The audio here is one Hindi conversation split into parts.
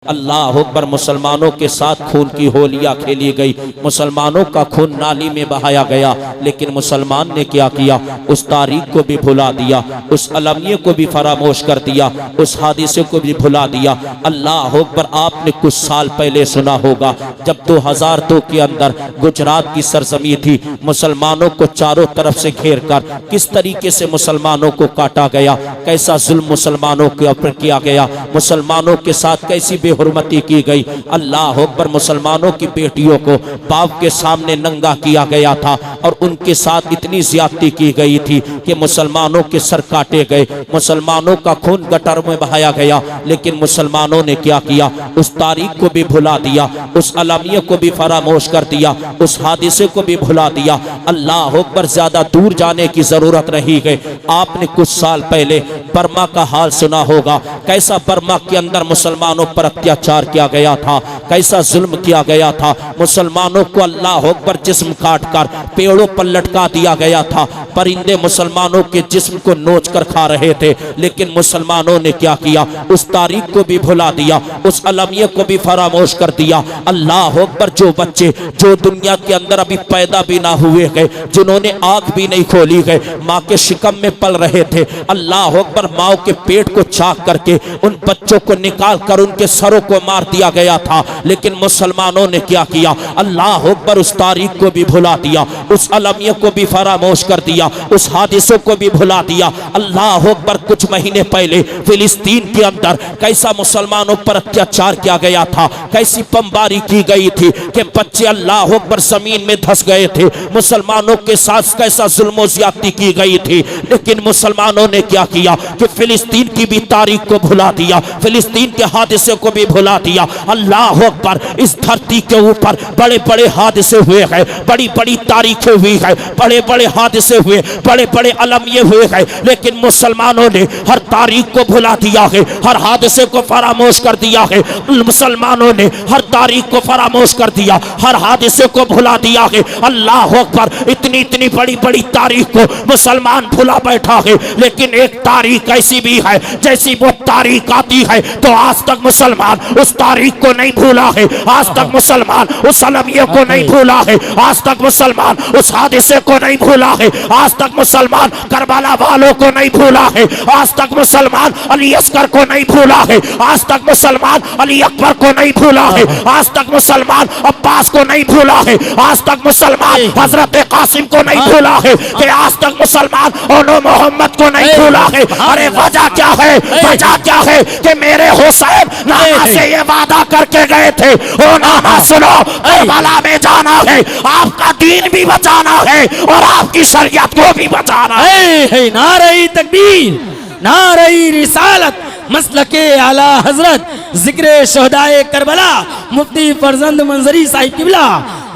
अल्लाह अकबर। मुसलमानों के साथ खून की होलियां खेली गई, मुसलमानों का खून नाली में बहाया गया, लेकिन मुसलमान ने क्या किया, उस तारीख को भी भुला दिया, उस अलमिये को भी फरामोश कर दिया, उस हादिसे को भी भुला दिया। अल्लाह अकबर। आपने कुछ साल पहले सुना होगा जब 2002 के अंदर गुजरात की सरजमी थी, मुसलमानों को चारों तरफ से घेर कर किस तरीके से मुसलमानों को काटा गया, कैसा जुल्म मुसलमानों के ऊपर किया गया, मुसलमानों के साथ कैसी बेहुरमती की गई। अल्लाह अकबर। मुसलमानों की बेटियों को बाप के सामने नंगा किया गया था और उनके साथ इतनी ज्यादती की गई थी कि मुसलमानों के सर काटे गए, मुसलमानों का खून गटर में बहाया गया। लेकिन मुसलमानों ने क्या किया, उस तारीख को भी भुला दिया, उस अलमिये को भी फरामोश कर दिया, उस हादिसे को भी भुला दिया। अल्लाह अकबर। ज्यादा दूर जाने की जरूरत नहीं है। आपने कुछ साल पहले बर्मा का हाल सुना होगा, कैसा बर्मा के अंदर मुसलमानों पर अत्याचार किया गया था, कैसा जुल्म किया गया था। मुसलमानों को अल्लाह अकबर जिस्म काट कर पेड़ों पर लटका दिया गया था, परिंदे मुसलमानों के जिस्म को नोच कर खा रहे थे। लेकिन मुसलमानों ने क्या किया, उस तारीख को भी भुला दिया, उस अलमिये को भी फरामोश कर दिया। अल्लाह अकबर। जो बच्चे जो दुनिया के अंदर अभी पैदा भी ना हुए गए, जिन्होंने आंख भी नहीं खोली गए, माँ के शिकम में पल रहे थे, अल्लाह अकबर, माँ के पेट को चाक करके उन बच्चों को निकाल कर उनके सरों को मार दिया गया था। लेकिन मुसलमानों ने क्या किया, अल्लाह अकबर, उस तारीख को भी भुला दिया, उस अलमिये को भी फरामोश कर दिया, उस हादिसों को भी भुला दिया। अल्लाह अकबर। कुछ महीने पहले फिलिस्तीन के अंदर कैसा मुसलमानों पर अत्याचार किया गया था, कैसी बमबारी की गई थी कि बच्चे अल्लाह अकबर जमीन में धंस गए थे। मुसलमानों के साथ कैसा जुल्म ज्यादती की गई थी। लेकिन मुसलमानों ने क्या किया कि फिलिस्तीन की भी तारीख को भुला दिया, फिलिस्तीन के हादिसे को भी भुला दिया। अल्लाह अकबर। इस धरती के ऊपर बड़े बड़े हादिसे हुए हैं, बड़ी बड़ी तारीखें हुई है, बड़े बड़े हादिसे हुए, बड़े बड़े अलमिये हुए हैं। लेकिन मुसलमानों ने हर तारीख को भुला दिया है, हर हादिसे को फरामोश कर दिया है। मुसलमानों ने हर तारीख को फरामोश कर दिया, हर हादिसे को भुला दिया है। अल्लाह अकबर। इतनी इतनी बड़ी बड़ी तारीख को मुसलमान भुला बैठा है। लेकिन एक तारीख ऐसी भी है, जैसी वो तारीख आती है तो आज तक मुसलमान उस तारीख को नहीं भूला है, आज तक मुसलमान उस अलमिये को नहीं भूला है, आज तक मुसलमान उस हादिसे को नहीं भूला है, आज तक मुसलमान करबला वालों को नहीं भूला है, आज तक मुसलमान अली अस्कर को नहीं भूला है, आज तक मुसलमान अली अकबर को नहीं भूला है, आज तक मुसलमान अब्बास को नहीं भूला है, आज तक मुसलमान हजरत कासिम को नहीं भूला है, कि आज तक मुसलमान ओनो मोहम्मद को नहीं भूला है। अरे वजह क्या है, वजह क्या है कि मेरे हुसैन नाना से ये वादा करके गए थे, ओ नाना सुनो, करबला में जाना है, आपका दीन भी बचाना है और आपकी शरीयत को भी बचाना है। नारे तकबीर, नारे रिसालत, मसलके आला हजरत, जिक्र शहदाए करबला, मुफ्ती फरजंद मंजरी साहिब किबला।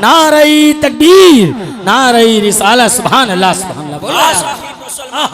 नारे तकबीर, नारे रिसालत। सुभान अल्लाह, सुभान अल्लाह। बोला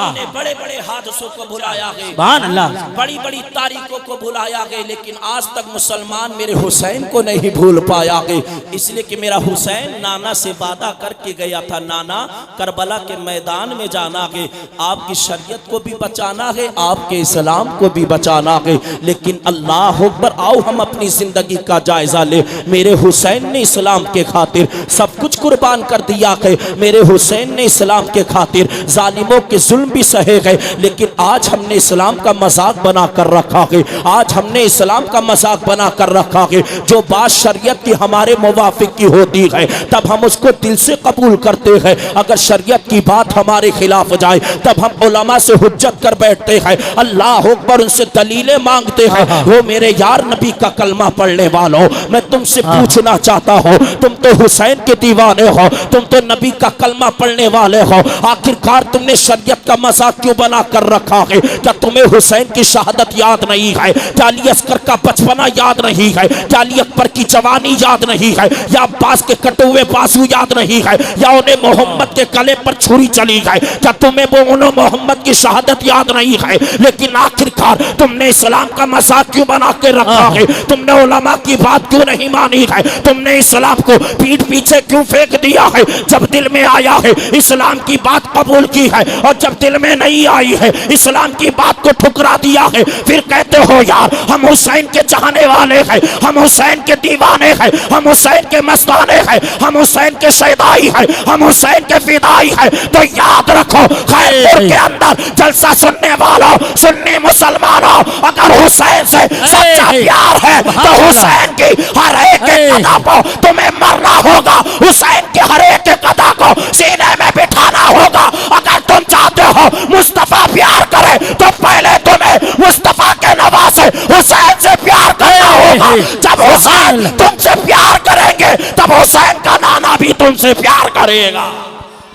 ने बड़े बड़े हादसों को भुलाया है, सुभान अल्लाह, बड़ी बड़ी तारीखों को भुलाया है। लेकिन आज तक मुसलमान मेरे हुसैन को नहीं भूल पाया है। इसलिए कि मेरा हुसैन नाना से वादा करके गया था, नाना करबला के मैदान में जाना है, आपकी शरीयत को भी बचाना है, आपके इस्लाम को भी बचाना है। लेकिन अल्लाह अकबर, आओ हम अपनी जिंदगी का जायजा ले। मेरे हुसैन ने इस्लाम के खातिर सब कुछ कुर्बान कर दिया है, मेरे हुसैन ने इस्लाम के खातिर जालिमों के जुल्म भी सहे गए। लेकिन आज हमने इस्लाम का मजाक बना कर रखा है, आज हमने इस्लाम का मजाक बना कर रखा है। जो बात शरीयत की हमारे मुवाफिक की होती है तब हम उसको दिल से कबूल करते हैं, अगर शरीयत की बात हमारे खिलाफ जाए तब हम उलमा से हुज्जत कर बैठते हैं, अल्लाह अकबर, उनसे दलीलें मांगते हैं। वो मेरे यार नबी का कलमा पढ़ने वालों, मैं तुमसे पूछना चाहता हूँ, तुम तो हुसैन के दीवाने हो, तुम तो नबी का कलमा पढ़ने वाले हो, आखिरकार तुमने शरीयत का मजाक क्यों बना कर रखा है? क्या तुम्हें हुसैन की शहादत याद नहीं है? क्या अली अस्कर का बचपना याद नहीं है? क्या अली अकबर की जवानी याद नहीं है? या अब्बास के कटे हुए बाजू याद नहीं है? या उन्हें मोहम्मद के गले पर छुरी चली गई? क्या तुम्हें वो उन्हें मोहम्मद की शहादत याद नहीं है? लेकिन आखिरकार तुमने इस्लाम का मजाक क्यों बना के रखा है? तुमने उलमा की बात क्यों नहीं मानी है? तुमने इस्लाम को पीठ पीछे क्यों फेंक दिया है? जब दिल में आया है इस्लाम की बात कबूल की है, और जब जब दिल में नहीं आई है, इस्लाम की बात को ठुकरा दिया है, फिर कहते हो यार हम हुसैन के चाहने वाले हैं, हम हुसैन के दीवाने हैं, हम हुसैन के मस्ताने हैं, हम हुसैन के शैदाई हैं, हम हुसैन के फिदाई हैं। तो याद रखो खैरपुर के अंदर जलसा सुनने वालों, सुन्नी मुसलमानों, अगर हुसैन से सच्चा प्यार है तो हुसैन की हर एक कदा को तुम्हें मरना होगा, हुसैन के हर एक कदा को सीने में बिठाना होगा। अगर तुम चाहते हो मुस्तफा प्यार करे तो पहले तुम्हें मुस्तफा के नवासे हुसैन से प्यार करना होगा। जब हुसैन तुमसे प्यार करेंगे तब हुसैन का नाना भी तुमसे प्यार करेगा।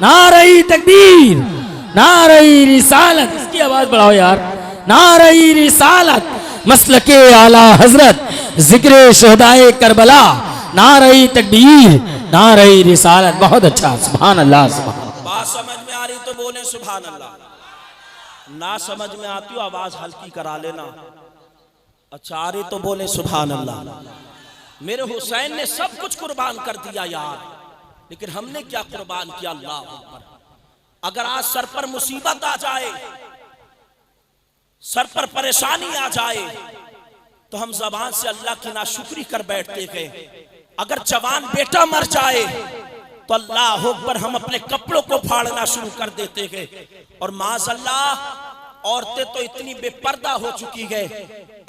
नारे तकबीर, नारे रिसालत, इसकी आवाज बढ़ाओ यार। नारे रिसालत, मसलके आला हजरत, जिक्र शहदाए करबला, नारे तकबीर, नारे रिसालत। बहुत अच्छा, सुभान अल्लाह, सुभान। बात समझ में आ रही तो बोले सुभान अल्लाह, ना समझ में आती हो आवाज हल्की करा लेना। अच्छा आ रही तो बोले सुभान अल्लाह। मेरे हुसैन ने सब कुछ कुर्बान कर दिया यार, लेकिन हमने क्या कुर्बान किया? अल्लाह अकबर। अगर आज सर पर मुसीबत आ जाए, सर पर परेशानी आ जाए, तो हम जबान से अल्लाह की नाशुक्री कर बैठते गए। अगर जवान बेटा मर जाए तो अल्लाह अकबर हम अपने कपड़ों को फाड़ना शुरू कर देते गए। और माज़अल्लाह औरतें तो इतनी बेपर्दा हो चुकी है,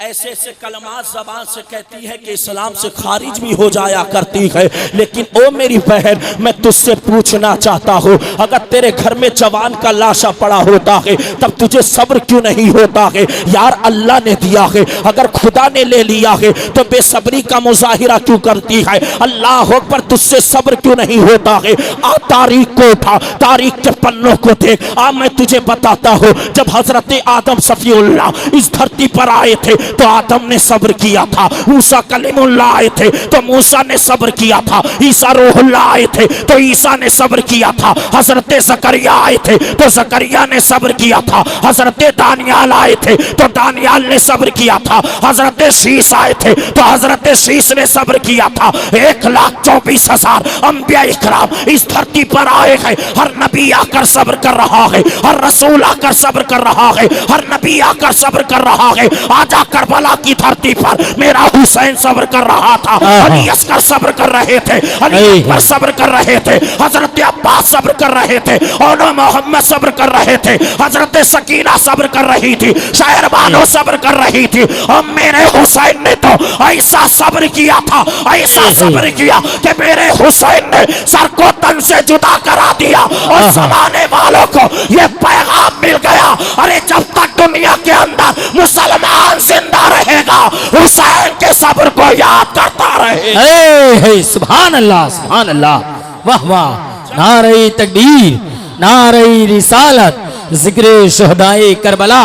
ऐसे ऐसे कलमात ज़बान से कहती है कि इस्लाम से खारिज भी हो जाया करती है। लेकिन ओ मेरी बहन, मैं तुझसे पूछना चाहता हूँ, अगर तेरे घर में जवान का लाशा पड़ा होता है तब तुझे सब्र क्यों नहीं होता है? यार अल्लाह ने दिया है, अगर खुदा ने ले लिया है तो बेसब्री का मुजाहिरा क्यों करती है? अल्लाह पर तुझसे सब्र क्यों नहीं होता है? आ तारीख को उठा, तारीख के पन्नों को देख। आ मैं तुझे बताता हूँ, जब हजरत आदम सफीउल्लाह इस धरती पर आए थे तो आदम ने सब्र किया था। मूसा कलीमुल्लाह आए थे तो मूसा ने सब्र किया था। ईसा रूहुल्लाह आए थे तो ईसा ने सब्र किया था। हजरत जकरिया आए थे तो जकरिया ने सब्र किया था। हजरत दानियाल आए थे तो दानियाल ने सब्र किया था। हजरत शीश आए थे तो हजरत शीश ने सब्र किया था। 1,24,000 अंबिया इकराम इस धरती पर आए हैं। हर नबी आकर सब्र कर रहा है, हर रसूल आकर सब्र कर रहा है, हर नबी आकर सब्र कर रहा है। आजा करबला की धरती पर मेरा हुसैन सब्र कर रहा था, अली अस्कर सब्र कर रहे थे, अली अकबर सब्र कर रहे थे, हजरत अब्बास सब्र कर रहे थे, और मोहम्मद सब्र कर रहे थे, हजरत सकीना सब्र कर रही थी, शायरबानो सब्र कर रही थी। और मेरे हुसैन ने तो ऐसा सब्र किया था, ऐसा सब्र किया कि मेरे हुसैन ने सर को तन से जुदा करा दिया और जमाने वालों को यह पैगाम मिल गया, अरे जब तक दुनिया के अंदर मुसलमान जिंदा रहेगा हुसैन के सब्र को याद करता रहे। सुभान अल्लाह, सुभान अल्लाह, वाह वाह। नारे तकबीर, नारे रिसालत, जिक्र शहदाए करबला,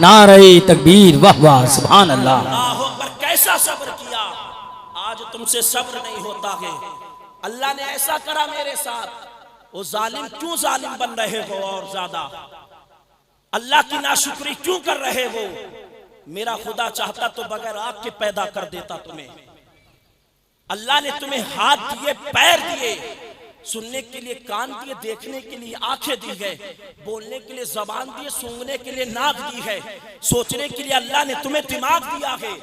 नारे तकबीर, वाह वाह, सुभान अल्लाह। पर कैसा सब्र किया, आज तुमसे सब्र नहीं होता है। अल्लाह ने ऐसा करा मेरे साथ, वो जालिम क्यों जालिम बन रहे हो? और ज्यादा अल्लाह की नाशुक्री क्यों कर रहे हो? मेरा खुदा चाहता तो बगैर आग के पैदा कर देता तुम्हें। अल्लाह ने तुम्हें हाथ दिए, पैर दिए, सुनने के लिए कान दिए, देखने के लिए आंखें दी है, बोलने के लिए जबान दी है, सूंघने के लिए नाक दी है, सोचने के लिए अल्लाह ने तुम्हें दिमाग दिया है।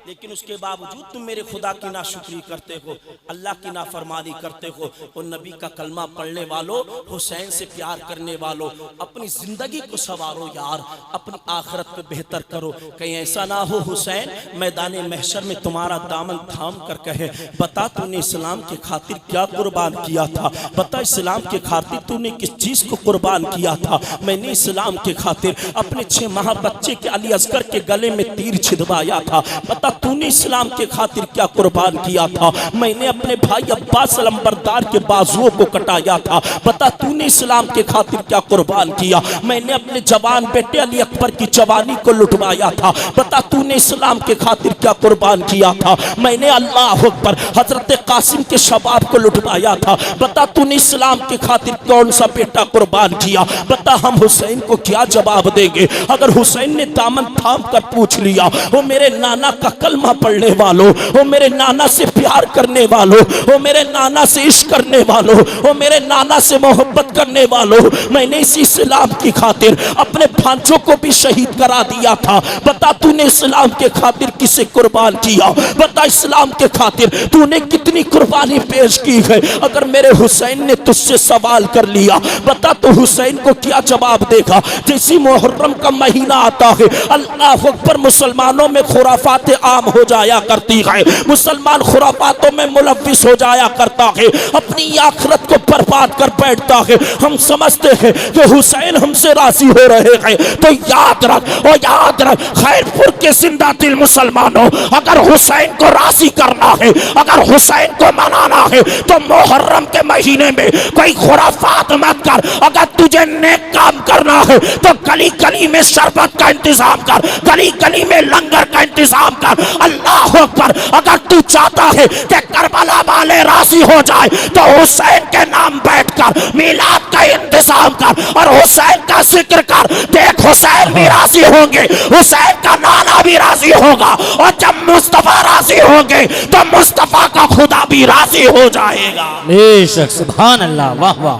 लेकिन उसके बावजूद तुम मेरे खुदा की नाशुक्री करते हो, अल्लाह की नाफरमानी करते हो। और नबी का कलमा पढ़ने वालों, हुसैन से प्यार करने वालों, अपनी जिंदगी को संवारो यार, अपनी आखिरत पे बेहतर करो। कहीं ऐसा ना हो हुसैन मैदान महशर में तुम्हारा दामन थाम कर कहे, बता तूने इस्लाम के खातिर क्या कुर्बान किया था, बता इस्लाम के खातिर तूने किस चीज को कुर्बान किया था। मैंने इस्लाम के खातिर अपने 6 माह बच्चे के अली असगर के गले में तीर छिदवाया था, बता तूने इस्लाम के खातिर क्या कुर्बान किया था। मैंने अपने भाई अब्बास अलंबरदार के बाजुओं को कटाया था, बता तूने इस्लाम के खातिर क्या कुर्बान किया। मैंने अपने जवान बेटे अली अकबर की जवानी को लुटवाया था, बता तूने इस्लाम के खातिर क्या कुर्बान किया था। मैंने अल्लाह अकबर हजरत कासिम के शबाब को लुटवाया था, बता तूने इस्लाम के खातिर कौन सा बेटा कुर्बान किया। बता हम हुसैन को क्या जवाब देंगे। अगर हुसैन ने दामन थाम कर पूछ लिया, वो मेरे नाना का कलमा पढ़ने वालों, ओ मेरे नाना से प्यार करने वालों, ओ मेरे नाना से इश्क करने वालों, ओ मेरे नाना से मोहब्बत करने वालों, मैंने इसी इस्लाम की खातिर अपने भांजों को भी शहीद करा दिया था। बता तूने इस्लाम के खातिर किसे कुर्बान किया? बता इस्लाम के खातिर तूने कितनी कुर्बानी पेश की है? अगर मेरे हुसैन ने तुझसे सवाल कर लिया, बता तो हुसैन को क्या जवाब देगा? जैसी मुहर्रम का महीना आता है, अल्लाह अकबर, मुसलमानों में खुराफात आम हो जाया करती है, मुसलमान खुराफातों में मुलव्विस हो जाया करता है, अपनी आखिरत को बर्बाद कर बैठता है। हम समझते हैं कि हुसैन हमसे राजी हो रहे हैं, तो याद रख, और याद रख खैरपुर के जिंदा दिल मुसलमानों, अगर हुसैन को राजी करना है, अगर हुसैन को मनाना है, तो मुहर्रम के महीने में कोई खुराफात मत कर। अगर तुझे नेक काम करना है तो गली गली में शरबत का इंतजाम कर, गली गली में लंगर का इंतजाम कर। अल्लाह अकबर, अगर तू चाहता है कि करबला वाले राजी हो जाए, तो हुसैन के नाम बैठकर मिलाद का इंतजाम कर और हुसैन का जिक्र कर। देख, हुसैन भी राजी होंगे, हुसैन का नाना भी राजी होगा, और जब मुस्तफा राजी होंगे तो मुस्तफा का खुदा भी राजी हो जाएगा। बेशक, सुभान अल्लाह, वाह वाह।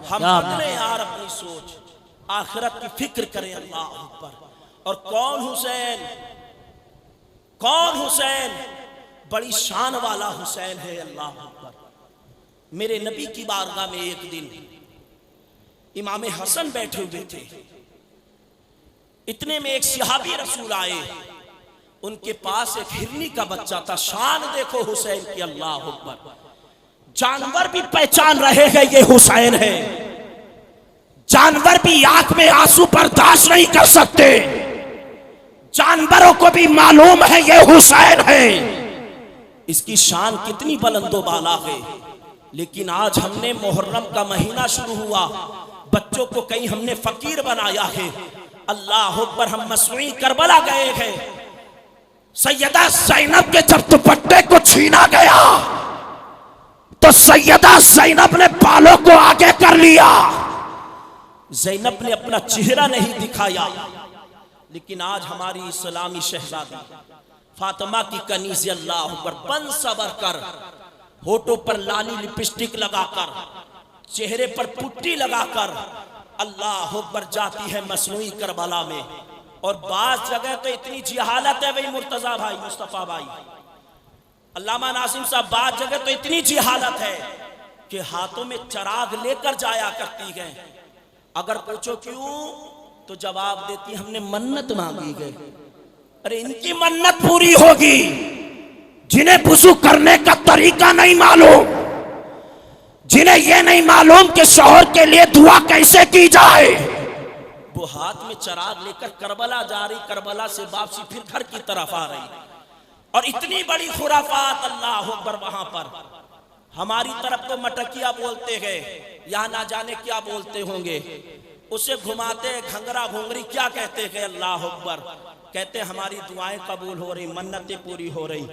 हम बदले यार अपनी सोच, आखिरत की फिक्र करें। अल्लाह अकबर। और कौन हुसैन? कौन हुसैन? बड़ी शान वाला हुसैन है। अल्लाह अकबर। मेरे नबी की बारगाह में एक दिन इमाम हसन बैठे हुए थे, इतने में एक सहाबी रसूल आए, उनके पास एक हिरनी का बच्चा था। शान देखो हुसैन की। अल्लाह अकबर। जानवर भी पहचान रहे हैं ये हुसैन है, जानवर भी आंख में आंसू बर्दाश्त नहीं कर सकते, जानवरों को भी मालूम है ये हुसैन है। इसकी शान कितनी बुलंदो बाला है। लेकिन आज हमने मुहर्रम का महीना शुरू हुआ, बच्चों को कहीं हमने फकीर बनाया है। अल्लाह अकबर। हम मसनूई करबला गए हैं, सैयदा ज़ैनब के जब दुपट्टे को छीना गया तो सैयदा ज़ैनब ने बालों को आगे कर लिया, ज़ैनब ने अपना चेहरा नहीं दिखाया। लेकिन आज हमारी इस्लामी शहजादी फातिमा की कनीज़, अल्लाह अकबर, बन सबर कर, होठों पर लाली लिपस्टिक लगाकर, चेहरे पर पुट्टी लगाकर, अल्लाह अकबर, जाती है मसनूई करबला में। और बास जगह तो इतनी जिहालत है भाई मुर्तजा भाई, मुस्तफा भाई, अल्लामा नासिम साहब, बात जगह तो इतनी जिहालत है कि हाथों में चराग लेकर जाया करती है। अगर पूछो क्यों, तो जवाब देती हमने मन्नत मांगी है। अरे इनकी मन्नत पूरी होगी जिन्हें वुज़ू करने का तरीका नहीं मालूम, जिन्हें यह नहीं मालूम कि शौहर के लिए दुआ कैसे की जाए। वो हाथ में चराग लेकर करबला जा रही, करबला से वापसी फिर घर की तरफ आ रही, और इतनी बड़ी खुराफात। अल्लाह अकबर। वहां पर हमारी तरफ तो मटकिया बोलते हैं, यहाँ ना जाने क्या बोलते होंगे, उसे घुमाते घंगरा घुंगरी क्या कहते हैं। अल्लाह अकबर। कहते हमारी दुआएं कबूल हो रही, मन्नतें पूरी हो रही।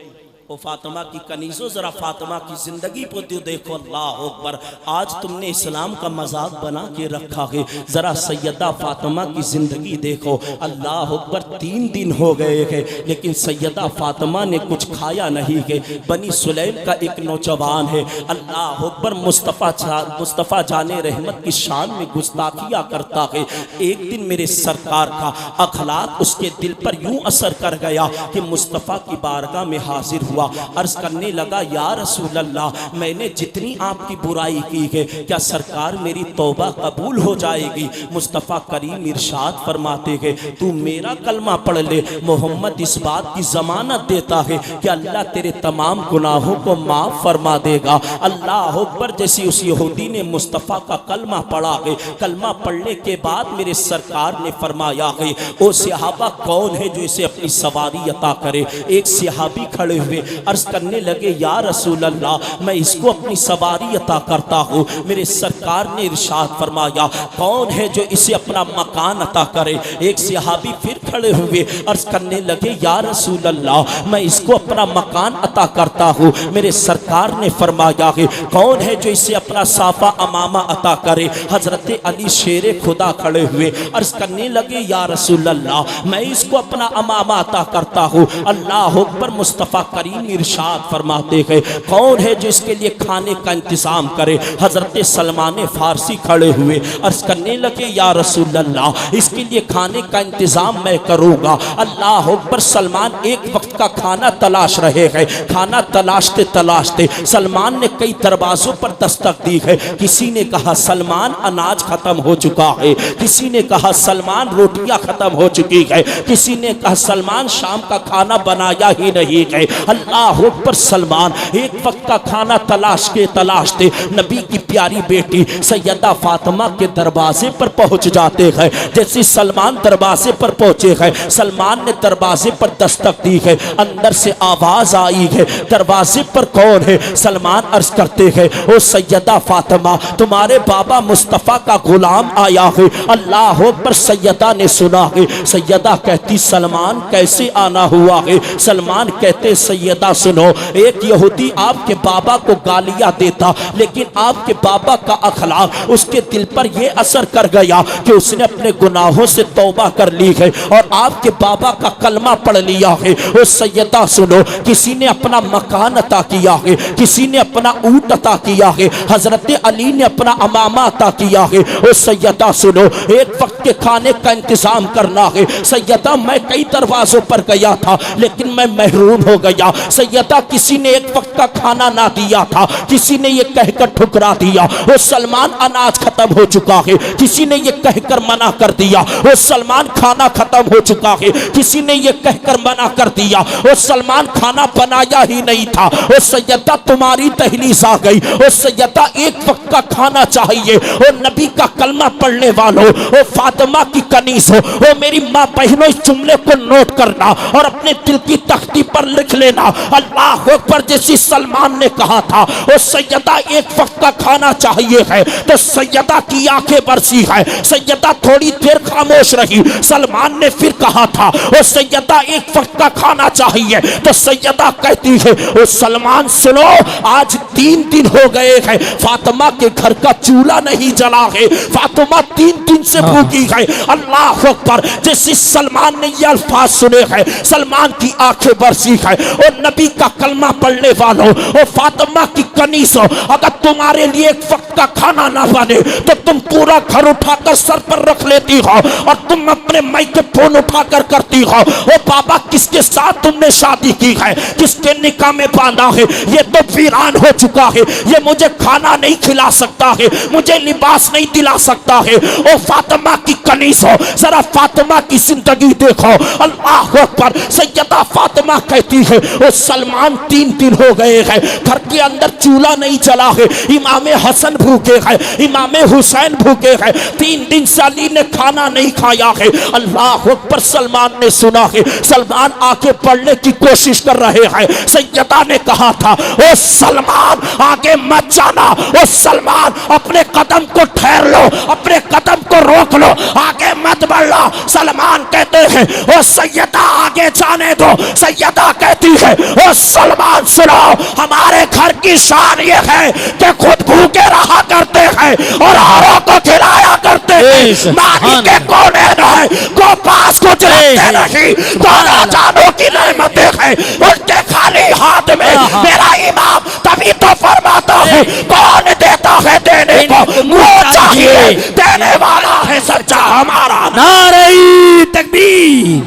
ओ फातिमा की कनीज़ो, जरा फातिमा की जिंदगी को देखो। अल्लाह अकबर। आज तुमने इस्लाम का मजाक बना के रखा है, जरा सैयदा फातिमा की जिंदगी देखो। अल्लाह अकबर। 3 दिन हो गए हैं, लेकिन सैयदा फातिमा ने कुछ खाया नहीं है। बनी सुलैम का एक नौजवान है, अल्लाह अकबर, मुस्तफ़ा जाने रहमत की शान में गुस्ताखिया करता है। एक दिन मेरे सरकार का अखलाक उसके दिल पर यूं असर कर गया कि मुस्तफ़ा की बारगाह में हाजिर हुआ, अर्ज करने लगा, या रसूल अल्लाह, मैंने जितनी आपकी बुराई की है, क्या सरकार मेरी तौबा कबूल हो जाएगी? मुस्तफ़ा करीम इरशाद फरमाते हैं, तू मेरा कलमा पढ़ ले, मोहम्मद इस बात की जमानत देता है कि अल्लाह तेरे तमाम गुनाहों को माफ फरमा देगा। अल्लाह अकबर। जैसे उस यहूदी ने मुस्तफ़ा का कलमा पढ़ा है, कलमा पढ़ने के बाद मेरे सरकार ने फरमाया है, ओ सहाबा कौन है जो इसे अपनी सवारी अता करे? एक सहाबी खड़े हुए, अर्ज करने लगे या रसूल अल्लाह मैं इसको अपनी सवारी अता करता हूँ। मेरे सरकार ने इरशाद फरमाया कौन है जो इसे अपना मकान अता करे। एक सहाबी फिर खड़े हुए अर्ज करने लगे या रसूल अल्लाह मैं इसको अपना मकान अता करता हूँ। मेरे सरकार ने फरमाया है कौन है जो इसे अपना साफा अमामा अता करे। हजरत अली शेरे खुदा खड़े हुए अर्ज करने लगे या रसूल अल्लाह मैं इसको अपना अमामा अता करता हूँ। अल्लाह अकबर। मुस्तफ़ा करीम इरशाद फरमाते हैं कौन है जो इसके लिए खाने का इंतजाम करे। हजरत सलमान फारसी खड़े हुए अर्ज करने लगे या रसूल अल्लाह इसके लिए खाने का इंतजाम मैं करूँगा। अल्लाह अकबर। सलमान एक वक्त का खाना तलाश रहे हैं। खाना तलाशते तलाशते सलमान ने कई दरवाजों पर दस्तक दी है। किसी ने कहा सलमान अनाज खत्म हो चुका है, किसी ने कहा सलमान रोटियां खत्म हो चुकी है, किसी ने कहा सलमान शाम का खाना बनाया ही नहीं है। अल्लाह अकबर। सलमान एक वक्त का खाना तलाशते नबी की प्यारी बेटी सैयदा फातिमा के दरवाजे पर पहुंच जाते हैं। जैसे सलमान दरवाजे पर पहुंचे हैं सलमान ने दरवाजे पर दस्तक दी है। अंदर से आवाज आई है दरवाजे पर कौन है। सलमान अर्ज करते हैं ओ सैयदा फातिमा तुम्हारे बाबा मुस्तफ़ा का गुलाम आया है। अल्लाह अकबर। सैयदा ने सुना है। सैयदा कहती सलमान कैसे आना हुआ है। सलमान कहते सैयदा सुनो एक यहूदी आपके बाबा को गालियां देता लेकिन आपके बाबा का अखलाक उसके दिल पर यह असर कर गया कि उसने अपने गुनाहों से तौबा कर ली है और आपके बाबा का कलमा पढ़ लिया है। ओ सैयदा सुनो किसी ने अपना मकान अता किया है, किसी ने अपना ऊंट अता किया है, हजरत अली ने अपना अमामा अता किया है। ओ सैयदा सुनो एक वक्त के खाने का इंतजाम करना है। सैयदा मैं कई दरवाजों पर गया था लेकिन मैं महरूम हो गया। सैयदा किसी ने एक वक्त का खाना ना दिया था, किसी ने ये कहकर ठुकरा दिया वो सलमान अनाज खत्म हो चुका है, किसी ने ये कहकर मना कर दिया वो सलमान खाना खत्म हो चुका है, किसी ने ये कहकर मना कर दिया वो सलमान खाना बनाया ही नहीं था। वो सैयदा तुम्हारी दहलीज आ गई। वो सैयदा एक वक्त का खाना चाहिए। वो नबी का कलमा पढ़ने वालों वो फातिमा की कनीज हो वो मेरी माँ बहनों इस जुमले को नोट करना और अपने दिल की तख्ती पर लिख लेना। अल्लाह अकबर। जैसी सलमान ने कहा था वो सैयदा एक वक्त का खाना चाहिए है तो सैयदा की आंखें बरसी है। सैयदा थोड़ी देर खामोश रही। सलमान ने फिर कहा था वो सैयदा एक वक्त का खाना चाहिए तो सैयदा कहती है वो सलमान सुनो आज 3 दिन हो गए हैं फातिमा के घर का चूल्हा नहीं जला है। फातिमा 3 दिन से भूखी है। अल्लाह अकबर। जैसे सलमान ने ये अल्फाज सुने हैं सलमान की आंखें बरसी है। और नबी का कलमा पढ़ने वालों और फातिमा की कनीस हो अगर तुम्हारे लिए एक वक्त का खाना ना बने तो तुम पूरा घर उठाकर सर पर रख लेती हो और तुम अपने मायके फोन उठाकर करती हो ओ बाबा किसके साथ तुमने शादी की है, किसके निकाह में बांधा है, ये तो वीरान हो चुका है, ये मुझे खाना नहीं खिला सकता है, मुझे लिबास नहीं दिला सकता है। ओ फातिमा की कनीस हो जरा फातिमा की जिंदगी देखो। अल्लाह अकबर। सैयदा फातिमा कहती है ओ सलमान 3 दिन हो गए हैं घर के अंदर चूल्हा नहीं जला है। इमाम हसन भूखे हैं, इमाम हुसैन भूखे हैं, 3 दिन से अली ने खाना नहीं खाया है। अल्लाह अकबर। सलमान ने सुना है। सलमान आके पढ़ने की कोशिश कर रहे हैं। सैयदा ने कहा था ओ सलमान आगे मत जाना, ओ सलमान अपने कदम को ठहर लो, अपने कदम को रोक लो, आगे मत बढ़ना। सलमान कहते हैं ओ सैयदा आगे जाने दो। सैयदा कहती है ओ सलमान सुनो हमारे घर की शान ये है कि खुद भूखे रहा करते हैं और औरों को खिलाया करते हैं। मानी के कोने रहे को पास कुछ रखते नहीं दोनों जानों की नेमतें हैं उनके खाली हाथ में मेरा इमाम तभी तो फरमाता है कौन देता है देने को वो चाहिए देने वाला है सच्चा हमारा। नारे तकबीर,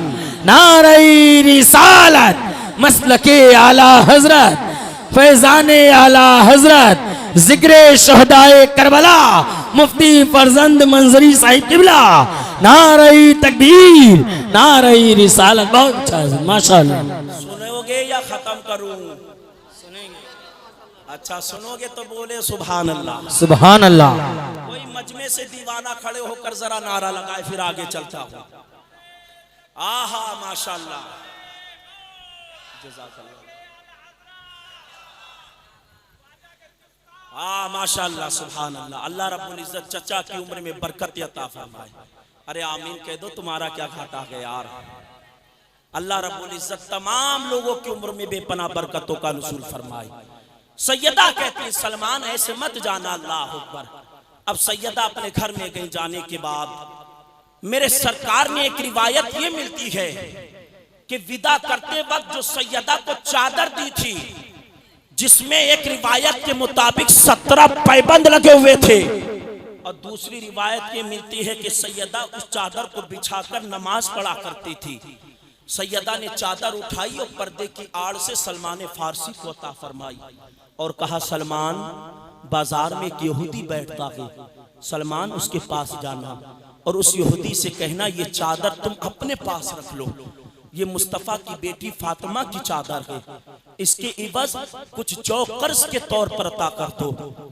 नारे रिसालत, मसलके आला हजरत, फैजाने आला हजरत, जिक्रे शहदाए करबला, मुफ्ती फरजंद मंजरी साहिब किबला। नारे तकबीर, नारे रिसालत। बहुत अच्छा है माशाअल्लाह। सुनोगे या खत्म करूं? सुनेंगे। अच्छा सुनोगे तो बोले सुभान अल्लाह। सुभान अल्लाह। कोई मजमे से दीवाना खड़े होकर जरा नारा लगाए फिर आगे चलता हूं। आहा माशाअल्लाह। जज़ाकल्लाह। माशाअल्लाह सुभान अल्लाह। अल्लाह रब्बुल इज्जत चचा की उम्र में बरकत अता फरमाए। अरे आमीन कह दो, तुम्हारा क्या घाटा है यार। अल्लाह रब्बुल इज्जत तमाम लोगों की उम्र में बेपनाह बरकतों का नुज़ूल फरमाए। सैयदा कहती है सलमान ऐसे मत जाना, अल्लाह अकबर। अब सैयदा अपने घर में गई, जाने के बाद मेरे सरकार ने एक रिवायत ये मिलती है कि विदा करते वक्त जो सैयदा को चादर दी थी, जिसमें एक रिवायत के मुताबिक 17 पैबंद लगे हुए थे, और दूसरी रिवायत ये मिलती है कि सैयदा उस चादर को बिछाकर नमाज पढ़ा करती थी। सैयदा ने चादर उठाई और पर्दे की आड़ से सलमान फारसी को अता फरमाई और कहा, सलमान बाजार में एक यहूदी बैठता है, सलमान उसके पास जाना और उस यहूदी से कहना ये चादर तुम अपने पास रख लो, ये मुस्तफ़ा की बेटी फातिमा की चादर है, इसके इवज कुछ जौ कर्ज के तौर पर अता कर दो।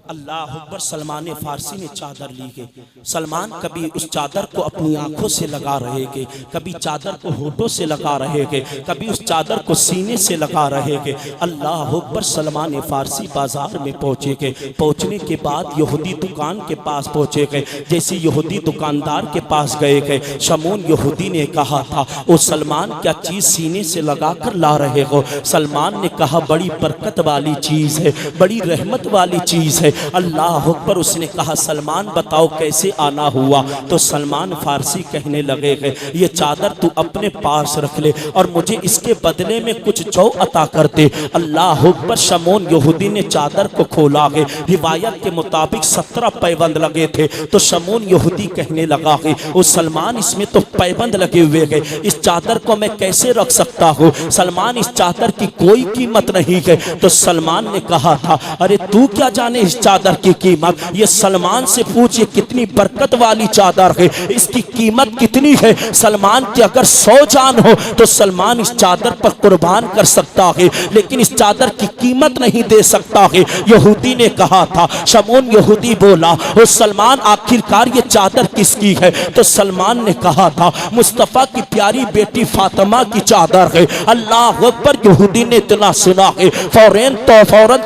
अल्लाह अकबर। सलमान फारसी ने चादर ली है। सलमान कभी उस चादर को अपनी आंखों से लगा रहे थे, कभी चादर को होठों से लगा रहे थे, कभी उस चादर को सीने से लगा रहे थे। अल्लाह अकबर। सलमान फारसी बाजार में पहुंचे थे। पहुंचने के बाद यहूदी दुकान के पास पहुंचे थे। जैसे यहूदी दुकानदार के पास गए थे, शमून यहूदी ने कहा था, ओ सलमान क्या चीज सीने से लगा कर ला रहे हो? सलमान ने कहा, बड़ी बरकत वाली चीज है, बड़ी रहमत वाली चीज है। अल्लाह अकबर। उसने कहा, सलमान बताओ कैसे आना हुआ? तो सलमान फारसी कहने लगे हैं, ये चादर तू अपने पास रख ले और मुझे इसके बदले में कुछ जौ अता कर दे। अल्लाह अकबर। शमून यहूदी ने चादर को खोला है। रिवायत के मुताबिक 17 पैबंद लगे थे। तो शमून यहूदी कहने लगा है, ओ सलमान इसमें तो पैबंद लगे हुए हैं, इस चादर को मैं कैसे रख सकता हूँ? सलमान इस चादर की कोई कीमत नहीं है। तो सलमान ने कहा था, अरे तू क्या जाने इस चादर की कीमत, ये सलमान से पूछ ये कितनी बरकत वाली चादर है, इसकी कीमत कितनी है? सलमान की अगर 100 जान हो तो सलमान इस चादर पर कुर्बान कर सकता है, लेकिन इस चादर की कीमत नहीं दे सकता है। यहूदी ने कहा था। शमून यहूदी बोला, ओ सलमान आखिरकार ये चादर किसकी है? तो सलमान ने कहा था, मुस्तफ़ा की प्यारी बेटी फातिमा की चादर है। अल्लाह अकबर। यहूदी ने इतना सुना है, फौरन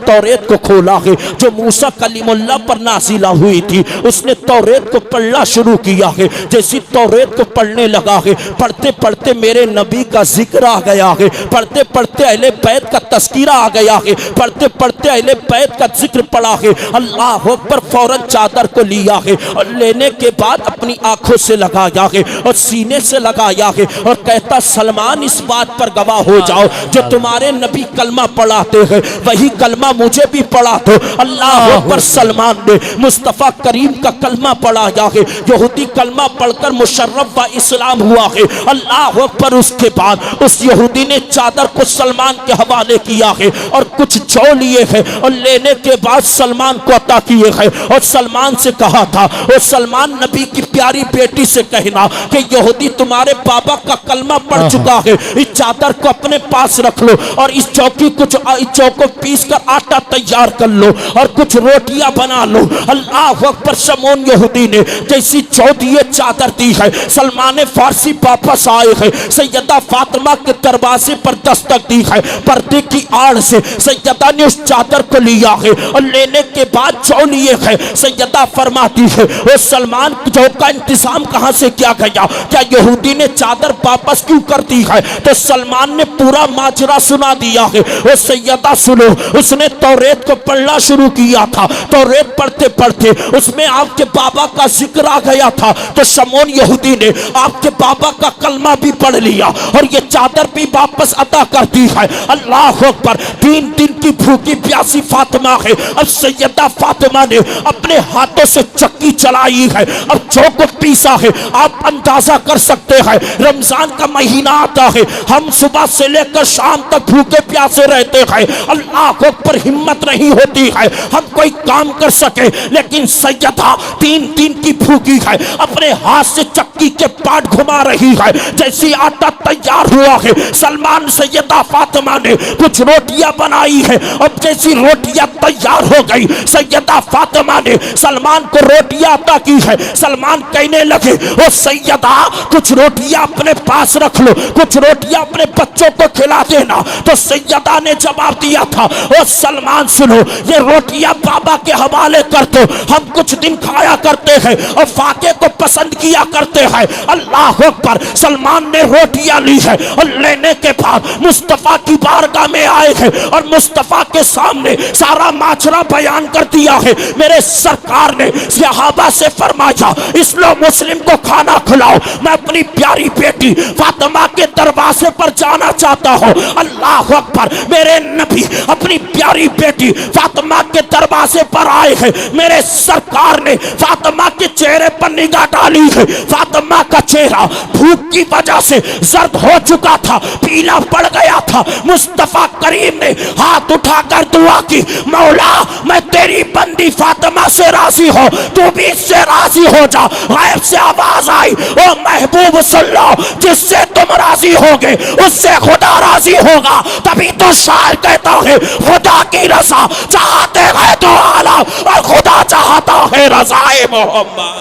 तौरेत को खोला है जो मूसा कलीमुल्लाह पर नाज़िला हुई थी। उसने तौरेत को पढ़ना शुरू किया है। जैसी तौरेत को पढ़ने लगा है, पढ़ते पढ़ते मेरे नबी का जिक्र आ गया है, पढ़ते पढ़ते अहले बैत का तस्कीरा आ गया है, पढ़ते पढ़ते अहले बैत का जिक्र पढ़ा है। अल्लाह अकबर। फौरन चादर को लिया है और लेने के बाद अपनी आंखों से लगाया है और सीने से लगाया है और कहता, सलमान इस बात पर गवाह हो जाओ, जो तुम्हारे नबी कलमा पढ़ाते हैं वही कलमा मुझे भी पढ़ा दो। अल्लाह अकबर। सलमान ने मुस्तफ़ा करीम का कलमा पढ़ाया है। यहूदी कलमा पढ़कर मुशर्रफ व इस्लाम हुआ है। अल्लाह अकबर। उसके बाद उस यहूदी ने चादर को सलमान के हवाले किया है और कुछ जौ लिए हैं और लेने के बाद सलमान को अता किए हैं और सलमान से कहा था, ओ सलमान नबी की प्यारी बेटी से कहना कि यहूदी तुम्हारे बाबा का कलमा पढ़ चुका है, इस चादर को अपने पास रख लो और इस चौकी कुछ जौ को पीस कर आटा तैयार कर लो और कुछ रोटियां बना लो। अल्लाह अकबर। शमून यहूदी ने जैसी जौ दिए चादर दी है, सलमान फारसी वापस आए हैं। सैयदा फातिमा के दरवाजे पर दस्तक दी है। पर्दे की आड़ से सैयदा ने उस चादर को लिया है और लेने के बाद जौ लिए है। सैयदा फरमाती है, वो सलमान जौ का इंतजाम कहां से किया गया? क्या यहूदी ने चादर वापस क्यों कर दी है? तो सलमान ने पूरा माजरा सुना दिया है। वो सैयदा सुनो, उसने तौरेत को पढ़ना शुरू किया था। तौरेत पढ़ते पढ़ते उसमें आपके बाबा का जिक्र आ गया था। तो शमून यहूदी ने आपके बाबा का कलमा भी पढ़ लिया और ये चादर भी वापस अता कर दी है। अल्लाह अकबर। 3 दिन की भूखी प्यासी फातिमा है। अब सैयदा फातिमा ने अपने हाथों से चक्की चलाई है, अब जौ को पीसा है। आप अंदाजा कर सकते हैं, रमजान का महीना आता है, हम सुबह से लेकर शाम तक भूखे प्यासे रहते हैं। अल्लाह पर हिम्मत नहीं होती है हम कोई काम कर सके, लेकिन सैयदा 3 दिन की भूखी है, अपने हाथ से चक्की के पाट घुमा रही है। जैसी आटा तैयार हुआ है, सलमान सैयदा फातिमा ने कुछ रोटियां बनाई है और जैसी रोटियां तैयार हो गई, सैयदा फातिमा ने सलमान को रोटियां अता की है। सलमान कहने लगे, ओ सैयदा कुछ रोटियां अपने पास रख लो, कुछ रोटियां अपने बच्चों को खिला देना। तो सैयदा ने जवाब दिया था, ओ सलमान सुनो, ये रोटियां बाबा के हवाले कर दो, हम कुछ दिन खाया करते हैं और फाके को पसंद किया करते हैं। अल्लाह अकबर। सलमान ने रोटियां ली है और लेने के बाद मुस्तफा की बारगाह में आए हैं और मुस्तफा के सामने सारा माजरा बयान कर दिया है। मेरे सरकार ने सहाबा से फरमाया, इस्लाम मुस्लिम को खाना खिलाओ, मैं अपनी प्यारी बेटी फातिमा के दरवाजे पर जाना चाहता हूँ। अल्लाह अकबर। मेरे नबी अपनी प्यारी बेटी फातिमा के दरवाजे पर आए हैं। मेरे सरकार ने फातिमा के चेहरे पर निगाह डाली है। फातिमा का चेहरा भूख की वजह से जर्द हो चुका था, पीला पड़ गया था। मुस्तफा करीम ने हाथ उठाकर दुआ की, मौला मैं तेरी बंदी फातिमा से राजी हो, तू भी इससे राजी हो जा। गायब से आवाज आई, ओ महबूब सुन लो, जिससे तुम राजी होगे उससे खुदा राजी होगा। तभी तो शायर कहता है, खुदा की रजा चाहते हैं तो आलम और खुदा चाहता है रजाए मोहम्मद।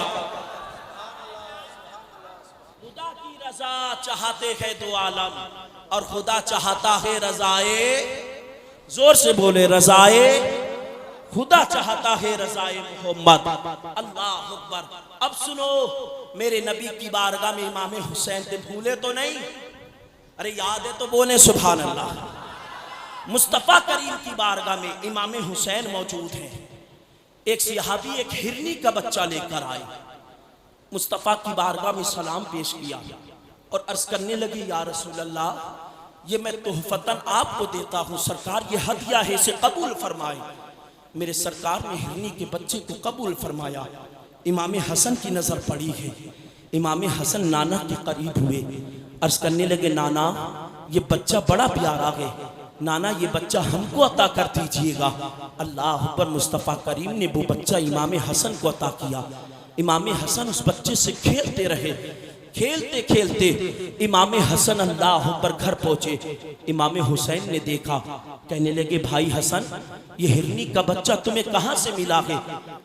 खुदा की रजा चाहते हैं दो आलम और खुदा चाहता है रजाए, जोर से बोले रजाए, खुदा चाहता है रजाए मोहम्मद। अल्लाह अकबर। अब सुनो, मेरे नबी की बारगाह में इमाम हुसैन थे, भूले तो नहीं? अरे याद है तो बोले सुभान अल्लाह। मुस्तफ़ा करीम की बारगाह में इमाम हुसैन मौजूद हैं। एक सहाबी एक हिरनी का बच्चा लेकर आए, मुस्तफ़ा की बारगाह में सलाम पेश किया और अर्ज करने लगी, या रसूल अल्लाह, ये मैं तोहफतन आपको देता हूँ, सरकार ये हदिया है, इसे कबूल फरमाए। मेरे सरकार ने हिरनी के बच्चे को कबूल फरमाया। इमाम हसन की नज़र पड़ी है। इमाम हसन नाना के करीब हुए, अर्ज करने लगे, नाना ये बच्चा बड़ा प्यारा है, नाना ये बच्चा हमको अता कर दीजिएगा। अल्लाह पर मुस्तफ़ा करीम ने वो बच्चा इमाम हसन को अता किया। इमाम हसन उस बच्चे से खेलते रहे। खेलते खेलते इमाम हसन अल्लाह पर घर पहुंचे। इमाम हुसैन ने देखा, कहने लगे, भाई हसन ये हिरनी का बच्चा तुम्हें कहाँ से मिला है?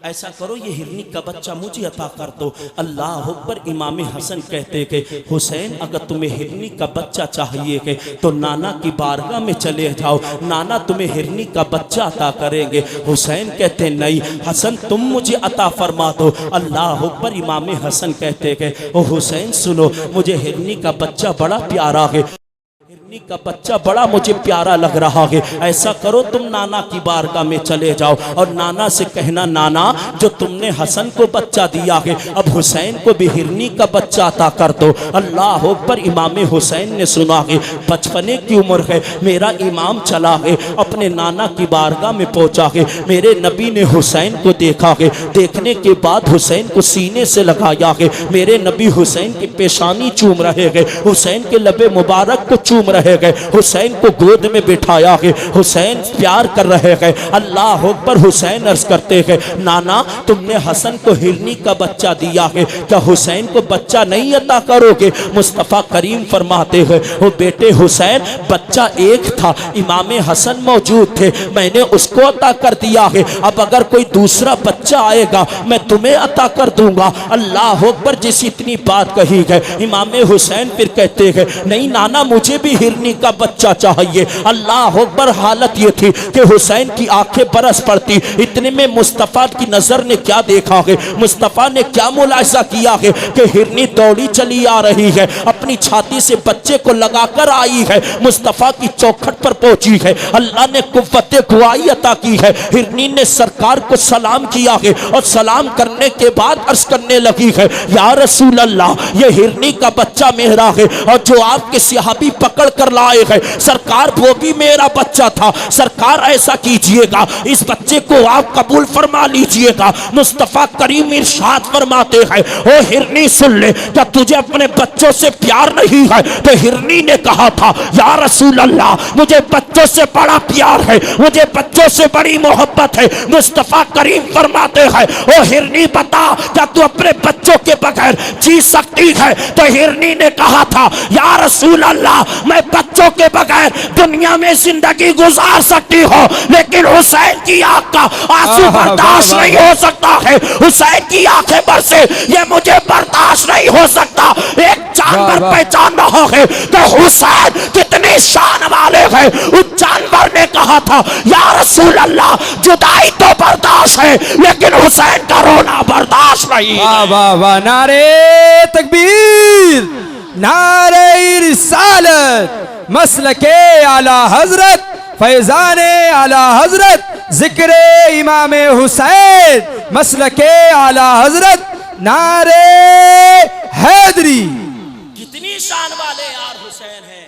ऐसा करो ये हिरनी का बच्चा मुझे अता कर दो। अल्लाह पर इमाम हसन कहते कि हुसैन अगर तुम्हें हिरनी का बच्चा चाहिए है तो नाना की बारगाह में चले जाओ, नाना तुम्हें हिरनी का बच्चा अता करेंगे। हुसैन कहते नहीं हसन तुम मुझे अता फरमा दो। अल्लाह पर इमाम हसन कहते कि ओ हुसैन सुनो, मुझे हिरनी का बच्चा बड़ा प्यारा है, हिरनी का बच्चा बड़ा मुझे प्यारा लग रहा है। ऐसा करो तुम नाना की बारगाह में चले जाओ और नाना से कहना, नाना जो तुमने हसन को बच्चा दिया है अब हुसैन को भी हिरनी का बच्चा अता कर दो। अल्लाह पर इमाम हुसैन ने सुना है, बचपने की उम्र है, मेरा इमाम चला है, अपने नाना की बारगाह में पहुंचा है। मेरे नबी ने हुसैन को देखा है, देखने के बाद हुसैन को सीने से लगाया है। मेरे नबी हुसैन की पेशानी चूम रहे हैं, हुसैन के लबे मुबारक को चूम रहे गए, हुसैन को गोद में बिठाया है, हुसैन प्यार कर रहे हैं। अल्लाह पर हुसैन अर्ज करते हैं, नाना तुमने हसन को हिरनी का बच्चा दिया है, क्या हुसैन को बच्चा नहीं अता करोगे? मुस्तफ़ा करीम फरमाते हैं, वो बेटे हुसैन बच्चा एक था, इमाम हसन मौजूद थे, मैंने उसको अता कर दिया है। अब अगर कोई दूसरा बच्चा आएगा मैं तुम्हें अता कर दूंगा। अल्लाह पर जिस इतनी बात कही है, इमाम हुसैन फिर कहते हैं, नहीं नाना मुझे भी हिरनी का बच्चा चाहिए। अल्लाह अकबर। हालत ये थी कि हुसैन की आंखें बरस पड़ती। इतने में मुस्तफ़ा की नजर ने क्या देखा है, मुस्तफ़ा ने क्या मुलाहिजा किया है कि हिरनी दौड़ी चली आ रही है, अपनी छाती से बच्चे को लगाकर आई है, मुस्तफ़ा की चौखट पर पहुंची है। अल्लाह ने कुव्वत गुआई अता की है। हिरनी ने सरकार को सलाम किया है और सलाम करने के बाद अर्ज करने लगी है, या रसूल अल्लाह ये हिरनी का बच्चा मेरा है और जो आपके सहाबी पकड़ कर लाए हैं सरकार वो भी मेरा बच्चा था। सरकार ऐसा कीजिएगा इस बच्चे को आप कबूल फरमा लीजिएगा। मुस्तफ़ा करीम इरशाद फरमाते हैं, ओ हिरनी सुन ले, क्या तुझे अपने बच्चों से प्यार नहीं है? तो हिरनी ने कहा था, या रसूल अल्लाह मुझे बच्चों से बड़ा प्यार है, मुझे बच्चों से बड़ी मोहब्बत है। मुस्तफ़ा करीम फरमाते हैं, ओ हिरनी बता क्या तू अपने बच्चों के बगैर जी सकती है? तो हिरनी ने कहा था, या रसूल अल्लाह मैं बच्चों के बगैर दुनिया में जिंदगी गुजार सकती हो, लेकिन हुसैन की आंख का आंसू बर्दाश्त नहीं हो सकता है। हुसैन की आंखें बरसे ये मुझे बर्दाश्त नहीं हो सकता। एक जानवर पहचान रहा है तो हुसैन कितनी शान वाले हैं। उस जानवर ने कहा था, या रसूल अल्लाह, जुदाई तो बर्दाश्त है लेकिन हुसैन का रोना बर्दाश्त नहीं। वाह वाह वाह, नारे तकबीर, नारे रिसालत, मसलके आला हजरत, फैजाने आला हजरत, जिक्रे इमाम हुसैन, मसलके आला हजरत, नारे हैदरी। कितनी शान वाले यार हुसैन हैं,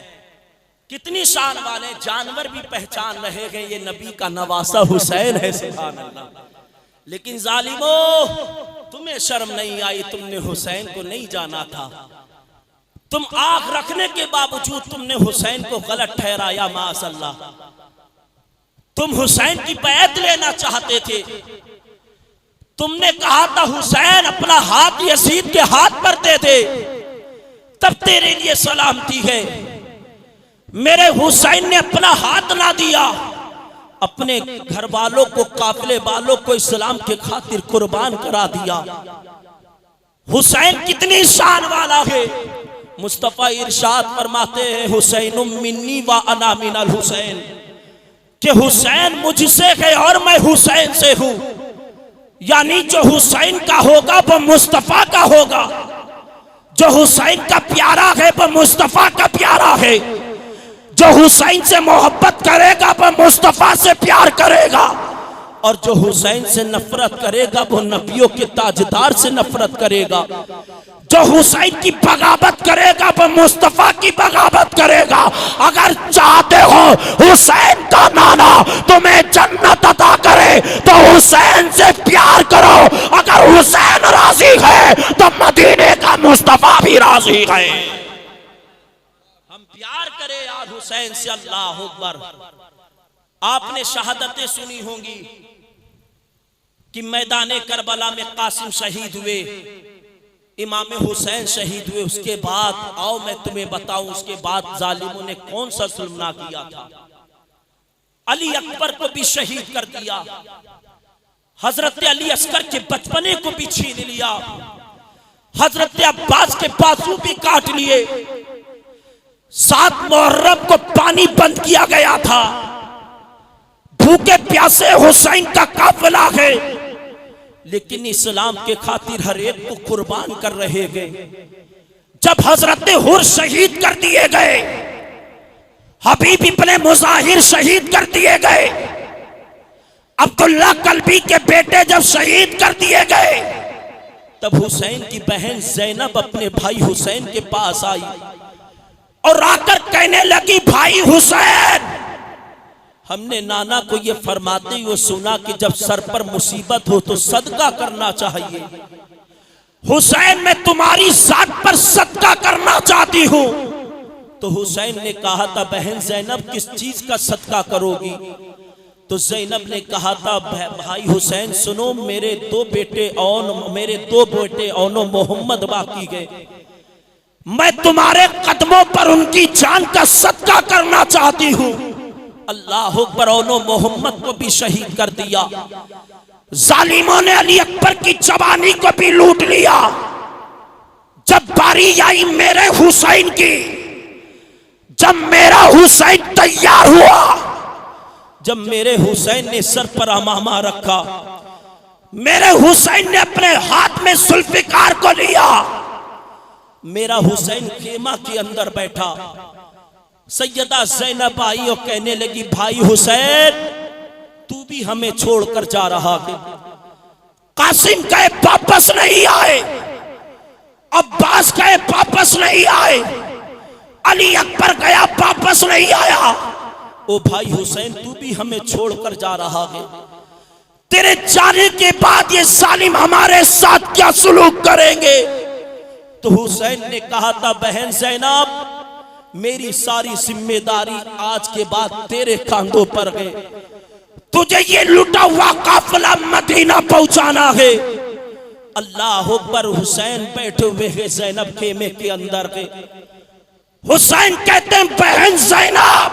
कितनी शान वाले। जानवर भी पहचान रहे हैं ये नबी का नवासा हुसैन है। सुभान अल्लाह। लेकिन जालिमों, तुम्हें शर्म नहीं आई, तुमने हुसैन को नहीं जाना था। तुम आंख रखने के बावजूद तुमने हुसैन को गलत ठहराया। माशअल्लाह, तुम हुसैन की बैत लेना चाहते थे। तुमने कहा था हुसैन अपना हाथ यजीद के हाथ पर दे दे, तब तेरे लिए सलामती है। मेरे हुसैन ने अपना हाथ ना दिया, अपने घर वालों को, काफिले वालों को इस्लाम के खातिर कुर्बान करा दिया। हुसैन कितनी शान वाला है। मुस्तफा इरशाद फरमाते हैं, हुसैन मिन्नी व अना मिनल हुसैन, कि हुसैन मुझसे है और मैं हुसैन से हूं। यानी जो हुसैन का होगा वो मुस्तफा का होगा, जो हुसैन का प्यारा है वो मुस्तफा का प्यारा है, जो हुसैन से मोहब्बत करेगा वो मुस्तफा से प्यार करेगा, और जो हुसैन से नफरत करेगा वो नबियों के ताजदार से नफरत करेगा। जो हुसैन की बगावत करेगा वो मुस्तफा की बगावत करेगा। अगर चाहते हो हुसैन का नाना तुम्हें जन्नत अता करे तो हुसैन से प्यार करो। अगर हुसैन राजी है तो मदीने का मुस्तफा भी राजी है। हम प्यार करें यार हुसैन से। अल्लाह अकबर। आपने शहादतें सुनी होंगी कि मैदान करबला में कासिम शहीद हुए, इमाम हुसैन शहीद हुए। उसके बाद आओ मैं तुम्हें बताऊं, उसके बाद जालिमों ने कौन सा जुल्म किया था। अली अकबर को भी शहीद कर दिया, हजरत अली अस्कर के बचपने को भी छीन लिया, हजरत अब्बास के बाजू भी काट लिए। 7 मुहर्रम को पानी बंद किया गया था। भूखे प्यासे हुसैन का काफिला है, लेकिन इस्लाम के खातिर हर एक को कुर्बान कर रहे गए। जब हजरत हुर शहीद कर दिए गए, हबीब इब्ने मुजाहिर शहीद कर दिए गए, अब्दुल्ला कल्बी के बेटे जब शहीद कर दिए गए, तब हुसैन की बहन जैनब अपने भाई हुसैन के पास आई और आकर कहने लगी, भाई हुसैन, हमने नाना को ये फरमाते हुए सुना कि जब सर पर मुसीबत हो तो सदका करना चाहिए। हुसैन, मैं तुम्हारी जात पर सदका करना चाहती हूं। तो हुसैन ने कहा था, बहन जैनब किस चीज का सदका करोगी? तो जैनब ने कहा था, भाई हुसैन सुनो, मेरे दो बेटे और मोहम्मद बाकी गए, मैं तुम्हारे कदमों पर उनकी जान का सदका करना चाहती हूं। अल्लाह अकबर। मोहम्मद को भी शहीद कर दिया। जालिमों ने अली अकबर की जवानी को भी लूट लिया। जब बारी आई मेरे हुसैन की, जब मेरा हुसैन तैयार हुआ, जब मेरे हुसैन ने सर पर अमामा रखा, मेरे हुसैन ने अपने हाथ में जुल्फिकार को लिया, मेरा हुसैन खेमा के अंदर बैठा, सैयदा जैनब आई और कहने लगी, भाई हुसैन तू भी हमें छोड़कर जा रहा है। कासिम गए वापस नहीं आए, अब्बास गए वापस नहीं आए, अली अकबर गया वापस नहीं आया। ओ भाई हुसैन तू भी हमें छोड़कर जा रहा है। तेरे जाने के बाद ये जालिम हमारे साथ क्या सुलूक करेंगे? तो हुसैन ने कहा था, बहन जैनब मेरी सारी जिम्मेदारी आज के बाद तेरे कांधों पर है। तुझे ये लुटा हुआ काफिला मदीना पहुंचाना है। अल्लाह अकबर। हुसैन बैठे हुए हैं जैनब खेमे के अंदर के। हुसैन कहते हैं बहन ज़ैनब,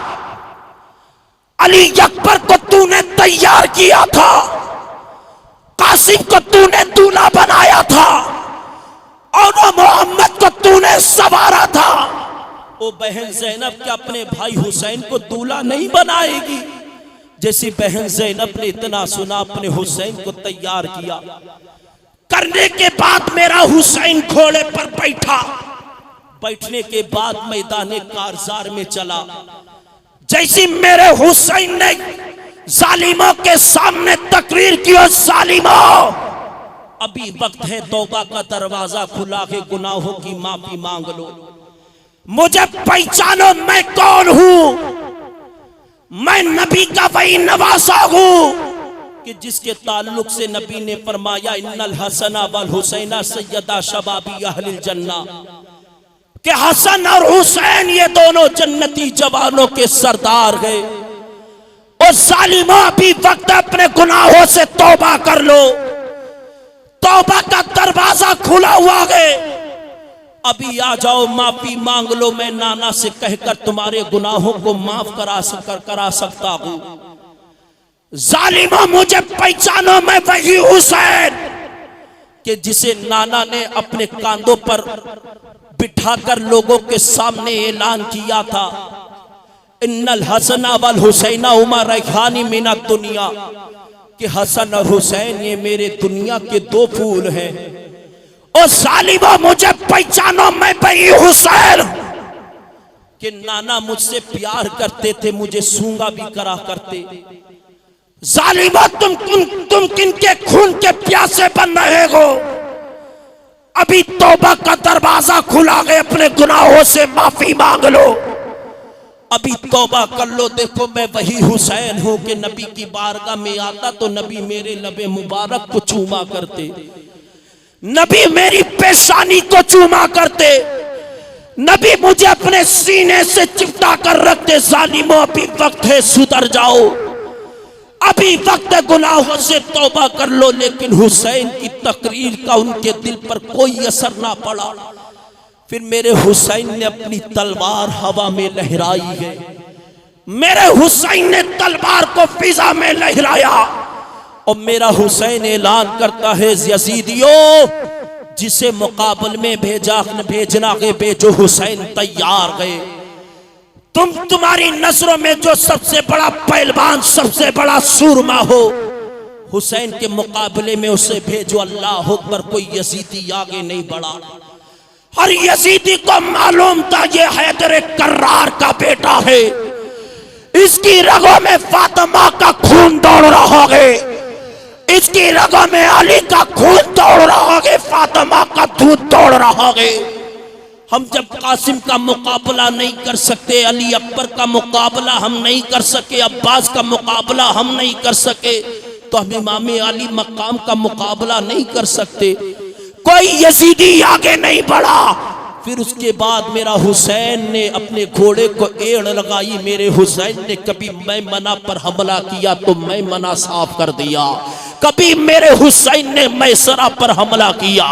अली अकबर को तूने तैयार किया था, कासिम को तूने दूल्हा बनाया था और मोहम्मद को तूने सवारा था। ओ बहन ज़ैनब क्या अपने भाई हुसैन को दूल्हा नहीं बनाएगी? जैसी बहन ज़ैनब ने इतना सुना, अपने हुसैन को तैयार किया। करने के बाद मेरा हुसैन घोड़े पर बैठा। बैठने के बाद मैदान कारजार में चला। जैसी मेरे हुसैन ने जालिमों के सामने तकरीर की, जालिमों अभी वक्त है तौबा का दरवाजा खुला है, गुनाहों की माफी मांग लो, मुझे पहचानो मैं कौन हूं। मैं नबी का वही नवासा हूं कि जिसके ताल्लुक से नबी ने फरमाया इन्नल हसना वल हुसैना सैयदा शबाबी अहलिल जन्ना, कि हसन और हुसैन ये दोनों जन्नती जवानों के सरदार गए। और जालिमों अभी वक्त अपने गुनाहों से तौबा कर लो, तौबा का दरवाजा खुला हुआ है, अभी आ जाओ माफी मांग लो। मैं नाना से कहकर तुम्हारे गुनाहों को माफ करा सकता हूं। जालिमों मुझे पहचानो, मैं वही हुसैन कि जिसे नाना ने अपने कांधों पर बिठाकर लोगों के सामने ऐलान किया था इन्नल हसना वल हुसैना उमा रैहानी मिना दुनिया, कि हसन और हुसैन ये मेरे दुनिया के दो फूल हैं। और जालिमों मुझे पहचानो, मैं वही हुसैन कि नाना मुझसे प्यार करते थे, मुझे सूंगा भी करा करते। जालिमों तुम किनके खून के प्यासे बन रहे हो? अभी तौबा का दरवाजा खुला है, अपने गुनाहों से माफी मांग लो, अभी तौबा कर लो। देखो मैं वही हुसैन हूं कि नबी की बारगाह में आता तो नबी मेरे लबे मुबारक को चूमा करते, नबी मेरी पेशानी को चूमा करते, नबी मुझे अपने सीने से चिपटा कर रखते। जालिमों अभी वक्त है सुधर जाओ, अभी वक्त गुनाहों से तौबा कर लो। लेकिन हुसैन की तकरीर का उनके दिल पर कोई असर ना पड़ा। फिर मेरे हुसैन ने अपनी तलवार हवा में लहराई है, मेरे हुसैन ने तलवार को फिजा में लहराया और मेरा हुसैन ऐलान करता है यजीदियों, जिसे मुकाबले में भेजना गए बेजो हुसैन तैयार गए। तुम्हारी नजरों में जो सबसे बड़ा पहलवान, सबसे बड़ा सूरमा हो, हुसैन के मुकाबले में उसे भेजो। अल्लाह अकबर, कोई यजीदी आगे नहीं बढ़ा। हर यजीदी को मालूम था ये हैदर कर्रार का बेटा है, इसकी रगों में फातिमा का खून दौड़ रहा है, इसकी रगों में अली का खून दौड़ रहा है, फातिमा का दूध दौड़ रहा है। हम जब कासिम का मुकाबला नहीं कर सकते, अली अकबर का मुकाबला हम नहीं कर सके, अब्बास का मुकाबला हम नहीं कर सके, तो हम इमाम अली मकाम का मुकाबला नहीं कर सकते। कोई यजीदी आगे नहीं बढ़ा। फिर उसके बाद मेरा हुसैन ने अपने घोड़े को एड़ लगाई। मेरे हुसैन ने कभी मैमना पर हमला किया तो मैमना साफ कर दिया, कभी मेरे हुसैन ने मैसरा पर हमला किया,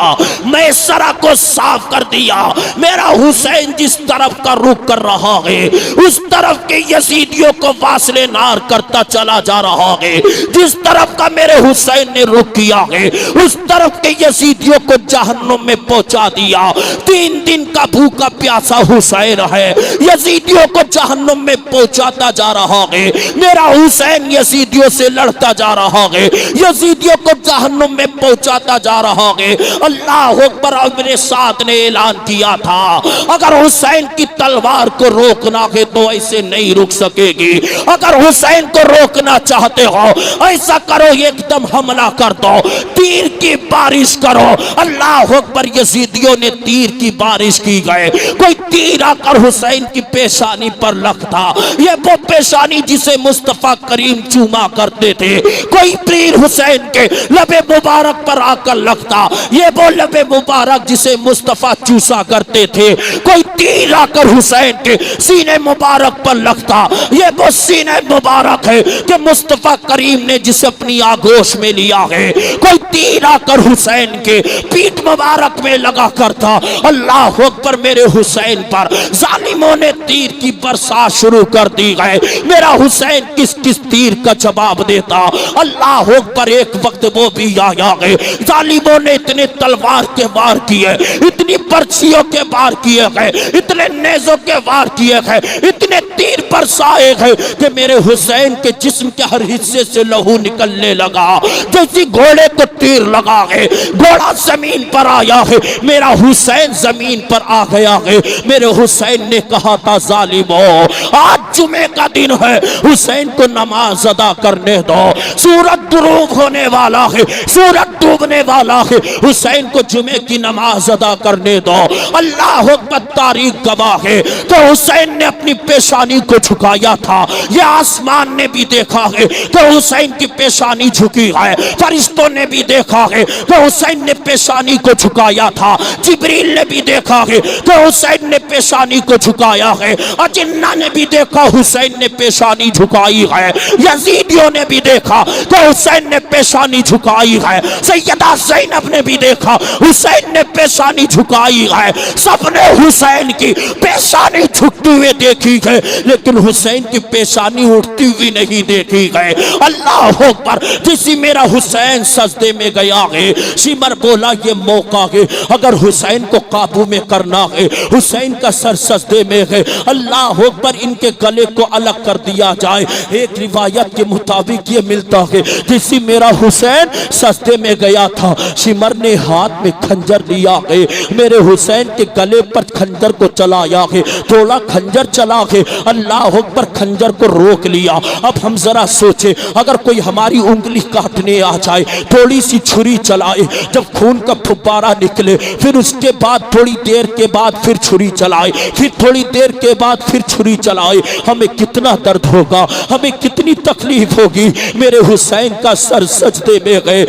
मैसरा को साफ कर दिया। मेरा हुसैन जिस तरफ का रुख कर रहा है उस तरफ के यजीदियों को वासले नार करता चला जा रहा है। जिस तरफ का मेरे हुसैन ने रुख किया है उस तरफ के यजीदियों को जहन्नुम में पहुंचा दिया। 3 दिन का भूखा प्यासा हुसैन है, यजीदियों को जहन्नुम में पहुंचाता जा रहा है। मेरा हुसैन यजीदियों से लड़ता जा रहा है, यजीदियों को जहन्नुम में पहुंचाता जा रहा है। अल्लाह अकबर। मेरे साथ ने ऐलान किया था अगर हुसैन की तलवार को रोकना है तो ऐसे नहीं रुक सकेगी। अगर हुसैन को रोकना चाहते हो ऐसा करो, एकदम हमला कर दो, तीर की बारिश करो। अल्लाह अकबर। यजीदियों ने तीर की बारिश की गए। कोई तीर आकर हुसैन की पेशानी पर लगता, ये वो पेशानी जिसे मुस्तफा करीम चूमा करते थे। कोई तीर हुसैन के लबे मुबारक पर आकर लगता, ये वो लबे मुबारक जिसे मुस्तफा चूसा करते थे। कोई तीर आकर हुसैन के सीने मुबारक पर लगता, ये वो सीने मुबारक है कि मुस्तफा करीम ने जिसे अपनी आगोश में लिया है। कोई तीर आकर हुसैन के पीठ मुबारक में लगा करता। अल्लाह अकबर, मेरे हुसैन पर जालिमों ने तीर की बरसात शुरू कर दी गए। मेरा हुसैन किस किस तीर का जवाब देता। अल्लाह अकबर, एक वक्त वो भी आया गए। जालिमों ने इतने तलवार के वार किए, इतनी पर्चियों के वार किए गए, इतने नेज़ों के वार किए गए, इतने तीर बरसाए गए कि मेरे हुसैन के जिस्म के हर हिस्से से लहू निकलने लगा। जैसे घोड़े को तीर लगा गए, घोड़ा जमीन पर आया है, मेरा हुसैन जमीन पर आ गया है। मेरे हुसैन ने कहा था, जालिमों, आज जुमे का दिन है, हुसैन को नमाज अदा करने दो। सूरज गुरूब होने वाला है, सूरज डूबने वाला है, हुसैन को जुमे की नमाज अदा करने दो। अल्लाह अकबर, तारीख गवाह है तो हुसैन ने अपनी पेशानी को झुकाया था। यह आसमान ने भी देखा है तो हुसैन की पेशानी झुकी है। फरिश्तों ने भी देखा है तो हुसैन ने पेशानी को झुकाया था। जिब्रील ने भी देखा है तो हुसैन ने पेशानी को झुकाया है। अजिन्ना ने भी देखा, हुसैन ने पेशानी झुकाई है। यजीदियों ने भी देखा तो हुसैन ने पेशानी झुकाई है। सैयदा ज़ैनब ने भी देखा, हुसैन ने पेशानी झुकाई है। सबने हुसैन की पेशानी झुकती हुई देखी है, लेकिन हुसैन की पेशानी उठती हुई नहीं देखी गए। अल्लाह अकबर, जिसी मेरा हुसैन सजदे में गया है, शिमर बोला ये मौका है, अगर हुसैन को काबू में करना है, हुसैन का सर सजदे में है, अल्लाह अकबर, इनके गले को अलग कर दिया जाए। एक रिवायत के मुताबिक ये मिलता है, जिसी मेरा हुसैन सजदे में गया था, शिमर ने हाथ में खंजर लिया है, मेरे हुसैन के गले पर खंजर को चलाया है, थोड़ा खंजर चला है, अल्लाह अकबर, खंजर को रोक लिया। अब हम जरा सोचे, अगर कोई हमारी उंगली काटने आ जाए, थोड़ी सी छुरी चलाए, जब खून का फुब्बारा निकले, फिर उसके बाद थोड़ी देर के बाद फिर छुरी चलाए, फिर थोड़ी देर के बाद फिर छुरी चलाए, हमें कितना दर्द होगा, हमें कितनी तकलीफ होगी। मेरे हुसैन का सर सजदे में गए,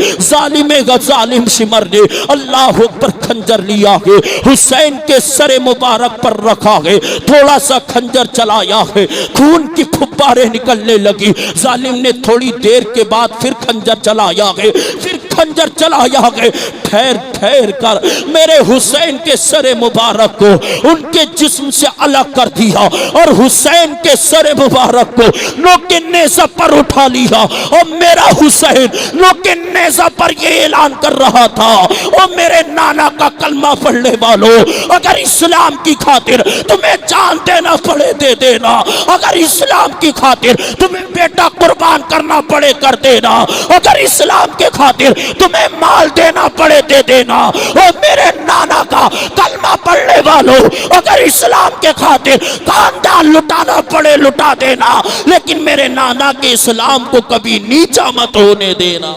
जालिम शिमर ने अल्लाह अकबर खंजर लिया है, हुसैन के सरे मुबारक पर रखा है, थोड़ा सा खंजर चलाया है, खून की फुब्बारें निकलने लगी। जालिम ने थोड़ी देर के बाद फिर खंजर चलाया है, फिर खंजर चलाया है। ठहर ठहर कर मेरे हुसैन के सरे मुबारक को उनके जिस्म से अलग कर दिया और हुसैन के सरे मुबारक को नोके नेज़ा पर उठा लिया। और मेरा हुसैन नोके नेज़ा पर ये ऐलान कर रहा था, और मेरे नाना का कलमा पढ़ने वालों, अगर इस्लाम की खातिर तुम्हें जान देना पड़े दे देना, अगर इस्लाम की खातिर तुम्हें बेटा कुर्बान करना पड़े कर देना, अगर इस्लाम के खातिर तुम्हें माल देना पड़े दे देना। और मेरे नाना का कलमा पढ़ने वालों, अगर इस्लाम के खातिर खानदान लुटाना पड़े लुटा देना, लेकिन मेरे नाना के इस्लाम को कभी नीचा मत होने देना।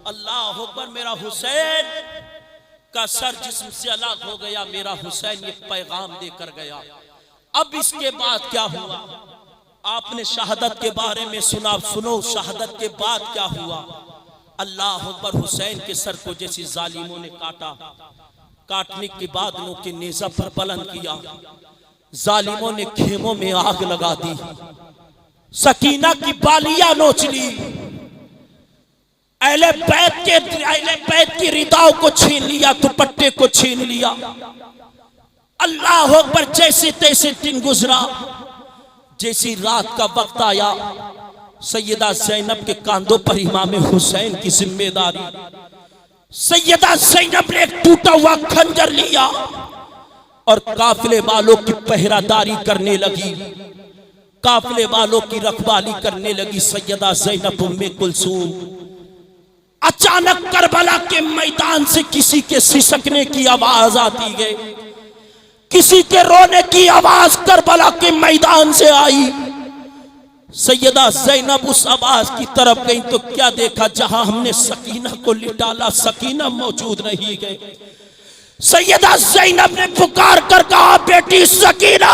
अल्लाह अकबर, मेरा हुसैन का सर जिस्म से अलग हो गया, मेरा हुसैन ये पैगाम देकर गया। अब इसके बाद क्या हुआ? आपने शहादत के बारे में सुना, सुनो शहादत के बाद क्या हुआ। अल्लाह अकबर, हुसैन के सर को जैसे जालिमों ने काटा, काटने के बाद नोके नेज़ा पर बुलंद किया, जालिमों ने खेमों में आग लगा दी, सकीना की बालियां नोच ली, अहले बैत की रिदाओं को छीन लिया, दुपट्टे को छीन लिया। अल्लाह अकबर, जैसे तैसे दिन गुजरा, जैसी रात का वक्त आया, सैयदा ज़ैनब के कांधों पर इमाम हुसैन की जिम्मेदारी। सैयदा ज़ैनब ने एक टूटा हुआ खंजर लिया और काफिले वालों की पहरादारी करने लगी, काफिले वालों की रखवाली करने लगी। सैयदा ज़ैनब उम्मे कुलसूम, अचानक करबला के मैदान से किसी के सिसकने की आवाज आती गई, किसी के रोने की आवाज करबला के मैदान से आई। सैयदा ज़ैनब उस आवाज की तरफ गई तो क्या देखा, जहां हमने सकीना को लिटाला, सकीना मौजूद नहीं गई। सैयदा ज़ैनब ने पुकार कर कहा, बेटी सकीना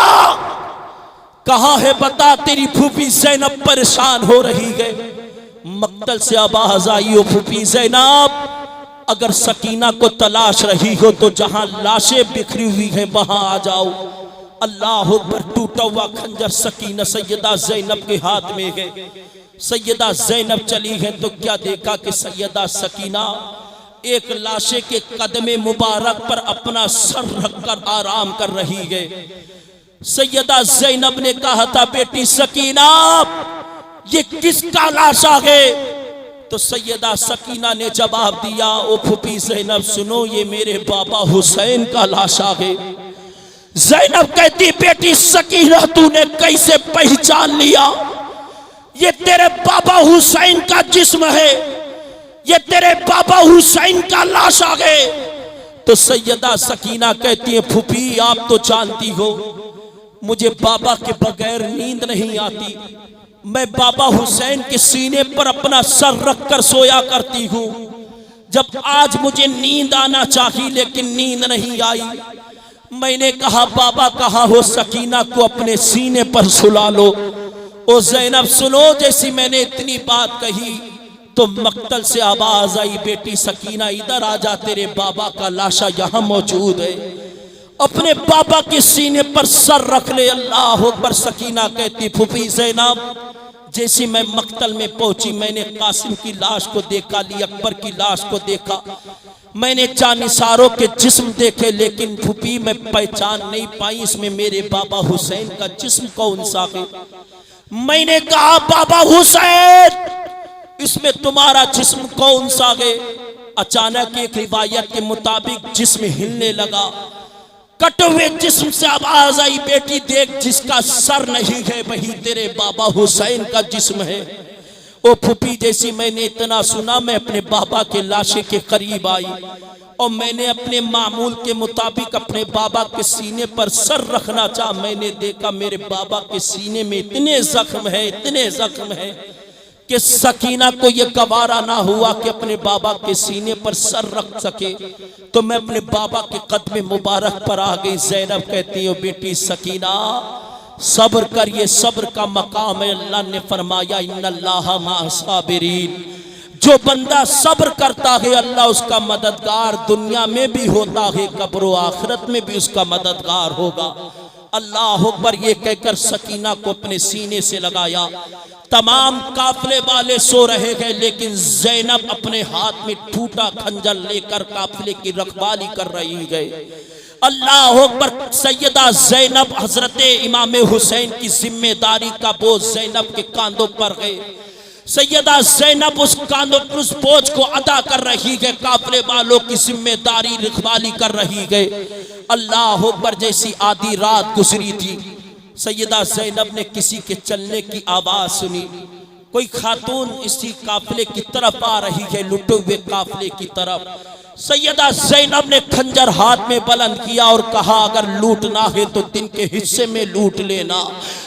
कहां है, बता, तेरी फूफी ज़ैनब परेशान हो रही है। मक्तल से आवाज आई, ओ फूफी ज़ैनब, अगर सकीना को तलाश रही हो तो जहां लाशें बिखरी हुई हैं वहां आ जाओ। अल्लाह अकबर, टूटा हुआ खंजर सकीना सैयदा ज़ैनब के हाथ में है। सैयदा जैनब चली है तो क्या देखा कि सैयदा सकीना एक लाशे के कदमे मुबारक पर अपना सर रखकर आराम कर रही है। सैयदा जैनब ने कहा था, बेटी सकीना ये किसका लाशा है? तो सैयदा सकीना ने जवाब दिया, ओ फूफी जैनब सुनो, ये मेरे बाबा हुसैन का लाशा है। जैनब कहती, बेटी सकीना तूने कैसे पहचान लिया? ये तेरे बाबा हुसैन का जिस्म है, ये तेरे बाबा हुसैन का लाशा है। तो सैयदा सकीना कहती है, फूफी आप तो जानती हो मुझे बाबा के बगैर नींद नहीं आती। मैं बाबा हुसैन के सीने पर अपना सर रखकर सोया करती हूँ। जब आज मुझे नींद आना चाहिए लेकिन नींद नहीं आई। मैंने कहा बाबा कहा हो, सकीना को अपने सीने पर सुला लो। ओ जैनब सुनो, जैसी मैंने इतनी बात कही तो मक्तल से आवाज आई, बेटी सकीना इधर आजा, तेरे बाबा का लाशा यहाँ मौजूद है, अपने बाबा के सीने पर सर रख ले। अल्लाह अकबर। सकीना कहती, फूफी जैनब जैसी मैं मक्तल में पहुंची मैंने कासिम की लाश को देखा, अली अकबर की लाश को देखा, मैंने जानिसारों के जिस्म देखे, लेकिन फूफी मैं पहचान नहीं पाई इसमें मेरे बाबा हुसैन का जिस्म कौन सा है। मैंने कहा बाबा हुसैन इसमें तुम्हारा जिस्म कौन सा है? अचानक एक रिवायत के मुताबिक जिस्म हिलने लगा, कटे हुए जिस्म से आवाज आई, बेटी देख जिसका सर नहीं है वही तेरे बाबा हुसैन का जिस्म है। ओ फूफी जैसी मैंने इतना सुना मैं अपने बाबा के लाशे के करीब आई और मैंने अपने मामूल के मुताबिक अपने बाबा के सीने पर सर रखना चाहा। मैंने देखा मेरे बाबा के सीने में इतने जख्म है, इतने जख्म है कि सकीना को यह गवारा ना हुआ कि अपने बाबा के सीने पर सर रख सके। तो मैं अपने बाबा के कदम मुबारक पर आ गई। जैनब कहती है, बेटी सकीना सब्र कर, ये सब्र का मकाम है। अल्लाह ने फरमाया, इन्नल्लाह माअस-साबिरीन, जो बंदा सब्र करता है अल्लाह उसका मददगार दुनिया में भी होता है, कब्र आखिरत में भी उसका मददगार होगा। अल्लाह अकबर। ये कहकर सकीना को अपने सीने से लगाया। तमाम काफिले वाले सो रहे हैं लेकिन जैनब अपने हाथ में टूटा खंजर लेकर काफिले की रखवाली कर रही है। अल्लाह अकबर। सैयदा जैनब हजरत इमाम हुसैन की जिम्मेदारी का बोझ जैनब के कांधों पर है। सैयदा जैनब उस कांधों पर उस बोझ को अदा कर रही है, काफिले वालों की जिम्मेदारी रखवाली कर रही है। अल्लाह अकबर। जैसी आधी रात गुजरी थी, सैयदा जैनब ने किसी के चलने की आवाज सुनी। कोई खातून इसी काफिले की तरफ आ रही है, लुटे हुए काफिले की तरफ। सैयदा जैनब ने खंजर हाथ में बुलंद किया और कहा, अगर लूटना है तो दिन के हिस्से में लूट लेना।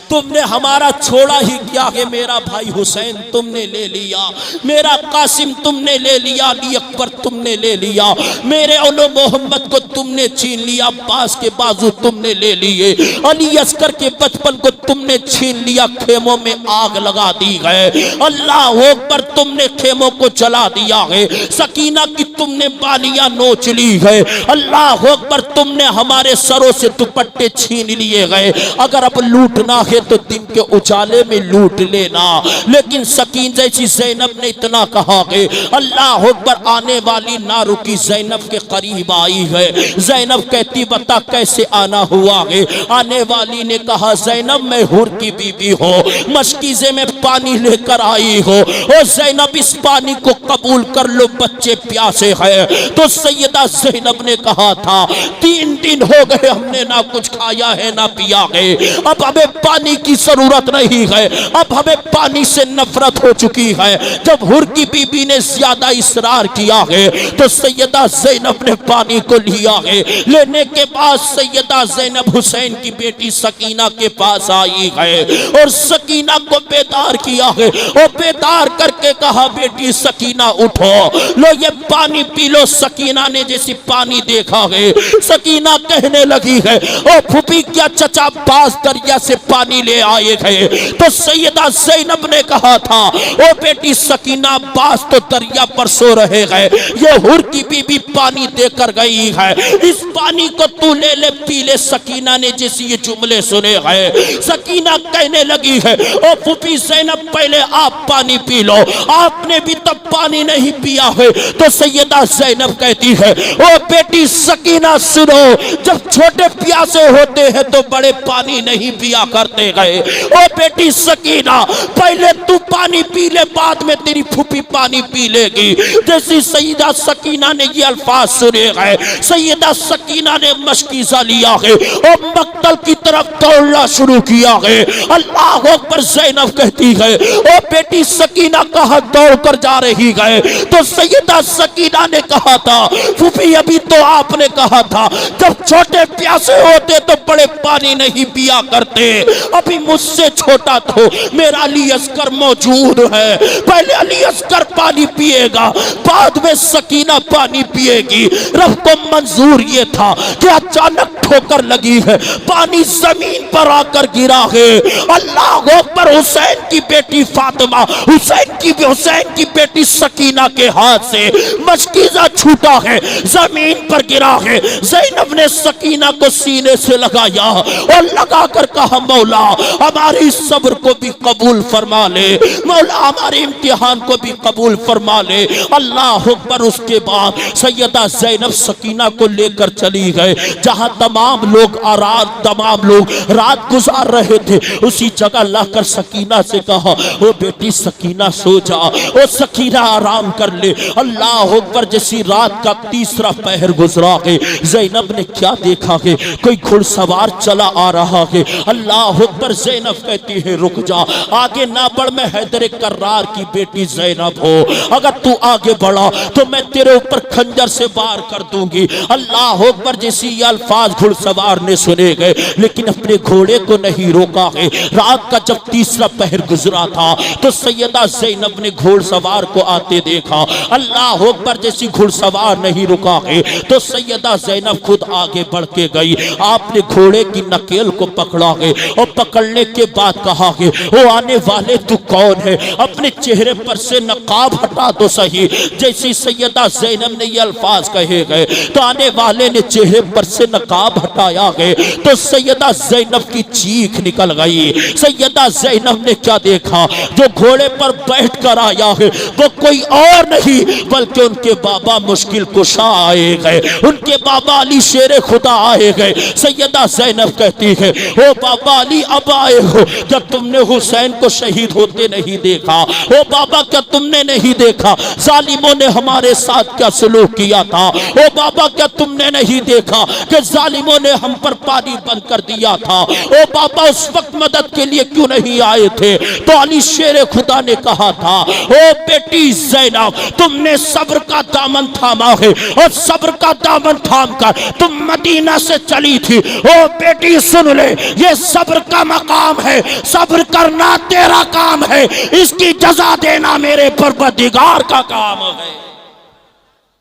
तुमने हमारा छोड़ा ही क्या है? मेरा भाई हुसैन तुमने ले लिया, मेरा कासिम तुमने ले लिया, अली अकबर तुमने ले लिया, मेरे औलो मोहम्मद को तुमने छीन लिया, अब्बास के बाजू तुमने ले लिए, अली अस्कर के बचपन को तुमने छीन लिया, खेमों में आग लगा दी है। अल्लाह अकबर। तुमने खेमों को जला दिया है, सकीना की तुमने बालियां नोच ली है। अल्लाह अकबर। तुमने हमारे सरों से दुपट्टे छीन लिए गए। अगर अब लूटना है तो दिन के उजाले में लूट लेना। लेकिन सकीन जैसी जैनब ने इतना कहा है। अल्लाह अकबर। आने वाली ना रुकी, जैनब के करीब आई है। जैनब कहती, बता कैसे आना हुआ है? आने वाली ने कहा, जैनब मैं हुर की बीबी हो, मशकीजे में पानी लेकर आई हो, और जैनब इस पानी को कबूल कर लो, बच्चे प्यासे हैं। तो सैयदा जैनब ने कहा था, 3 दिन हो गए हमने ना कुछ खाया है ना पिया है, अब हमें पानी की जरूरत नहीं है, अब हमें पानी से नफरत हो चुकी है। जब हुर की बीबी ने ज्यादा इसरार किया है तो सैयदा जैनब ने पानी को लिया है। लेने के बाद सैयदा जैनब हुसैन की बेटी सकीना के पास आई है और सकीना को बेदार किया है और बेदार करके कहा, बेटी सकीना उठो, लो ये पानी पी लो। सकीना ने जैसी पानी देखा है, सकीना कहने लगी है, ओ फूफी क्या चचा अब्बास दरिया से पानी ले आए गए? तो सैयदा ज़ैनब ने कहा था, ओ बेटी सकीना, अब्बास तो दरिया पर सो रहे हैं, ये हुर की बीबी पानी देकर गई है, इस पानी को तू ले ले पी ले। सकीना ने जैसे ये जुमले सुने हैं, सकीना कहने लगी है, ओ फूफी ज़ैनब पहले आप पानी पी लो, आपने भी तब पानी नहीं पिया है। तो सैयदा ज़ैनब कहती है, ओ बेटी सकीना सुनो, जब छोटे प्यासे होते हैं तो बड़े पानी नहीं पिया करते गए। ओ बेटी सकीना पहले तू पानी पी ले, बाद में तेरी फूफी पानी पी लेगी। जैसी सैयदा सकीना ने ये अल्फाज सुने गए, सैयदा सकीना ने मशकीज़ा लिया है और मक्तल की तरफ दौड़ना शुरू किया है। अल्लाह अकबर। ज़ैनब कहती है, ओ बेटी सकीना कहाँ दौड़ कर जा रही है? तो सैयदा सकीना ने कहा था, फूफी अभी तो आपने कहा था जब छोटे प्यासे होते तो बड़े पानी नहीं पिया करते, अभी मुझसे छोटा तो मेरा अली अस्कर मौजूद है, पहले अली अस्कर पानी पिएगा, बाद में सकीना पानी पिएगी। रब को मंजूर ये था कि अचानक ठोकर लगी है, पानी जमीन पर आकर गिरा है। अल्लाह अकबर। हुसैन की बेटी फातिमा, हुसैन की बेटी सकीना के हाथ से मशकीज़ा छूटा है, जमीन पर गिरा है। ज़ैनब ने सकीना को सीने से लगाया और लगाकर कहा, मौला हमारी सब्र को भी कबूल फरमा ले, मौला हमारे इम्तिहान को भी कबूल फरमा ले। अल्लाह अकबर। उसके बाद सैयदा ज़ैनब सकीना को लेकर चली गए जहां तमाम लोग रात गुजार रहे थे, उसी जगह लाकर सकीना से कहा, ओ बेटी सकीना सो जा, ओ सकीना आराम कर ले। अल्लाह अकबर। जैसी रात का तीसरा पहर गुजरा है, ज़ैनब ने क्या देखा है, कोई घुड़सवार चला आ रहा है। अल्लाह अकबर। ज़ैनब कहती है, रुक जा, आगे ना बढ़, मैं हैदर कर्रार की बेटी ज़ैनब हो, अगर तू आगे बढ़ा तो मैं तेरे ऊपर खंजर से वार कर दूंगी। अल्लाह अकबर। जैसी ये अल्फाज घुड़सवार ने सुने गए, लेकिन अपने घोड़े को नहीं रोका है। रात का जब तीसरा पहर गुजरा था तो सैयदा ज़ैनब ने घोड़सवार को आते देखा। अल्लाह अकबर। जैसी घुड़सवार नहीं रुका है तो सैयदा ज़ैनब खुद आगे बढ़ के गई, आपने घोड़े की नकेल को पकड़ा है और पकड़ने के बाद कहा है, वो आने वाले तू कौन है, अपने चेहरे पर से नकाब हटा दो सही। जैसी सैयदा ज़ैनब ने ये अल्फाज कहे गए तो आने वाले ने चेहरे पर से नकाब हटाया गए तो सैयदा ज़ैनब की चीख निकल गई। सैयदा ज़ैनब ने क्या देखा, जो घोड़े पर बैठ कर आया है वो कोई और नहीं बल्कि उनके बाबा मुश्किल कुशा आए गए, उनके बाबा अली शेर खुदा आए गए। सैयदा ज़ैनब कहती है, ओ बाबा अली अब आए हो, क्या तुमने हुसैन को शहीद होते नहीं देखा? ओ बाबा क्या तुमने नहीं देखा जालिमों ने हमारे साथ क्या सलूक किया था? ओ बाबा क्या तुमने नहीं देखा कि जालिमों ने हम पर पानी बंद कर दिया था? ओ बाबा उस वक्त मदद के लिए क्यों नहीं आए थे? तो अली शेर खुदा ने कहा था, ओ बेटी ज़ैनब तुमने सब्र का दामन थामा है और सब्र का दामन थाम कर तुम मदीना से चली थी। ओ बेटी सुन ले, ये सब्र का मकाम है, सब्र करना तेरा काम है, इसकी जजा देना मेरे परवरदिगार का काम है।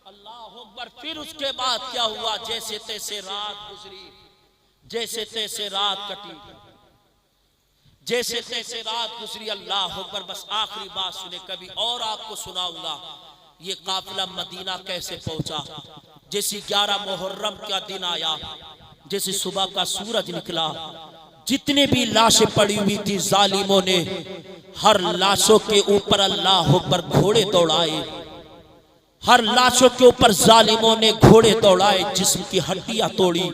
अल्लाह अकबर। फिर उसके बाद क्या हुआ, जैसे तैसे रात गुजरी, जैसे तैसे रात कटी, जैसे तैसे रात गुजरी। अल्लाह अकबर। बस आखिरी बात सुने, कभी और आपको सुनाऊंगा ये काफिला मदीना कैसे पहुंचा। जैसे 11 मुहर्रम का दिन आया, जैसे सुबह का सूरज निकला, जितने भी लाशें पड़ी हुई थी जालिमों ने हर लाशों के ऊपर अल्लाह अकबर घोड़े दौड़ाए, हर लाशों के ऊपर जालिमों ने घोड़े दौड़ाए, जिस्म की हड्डियां तोड़ी,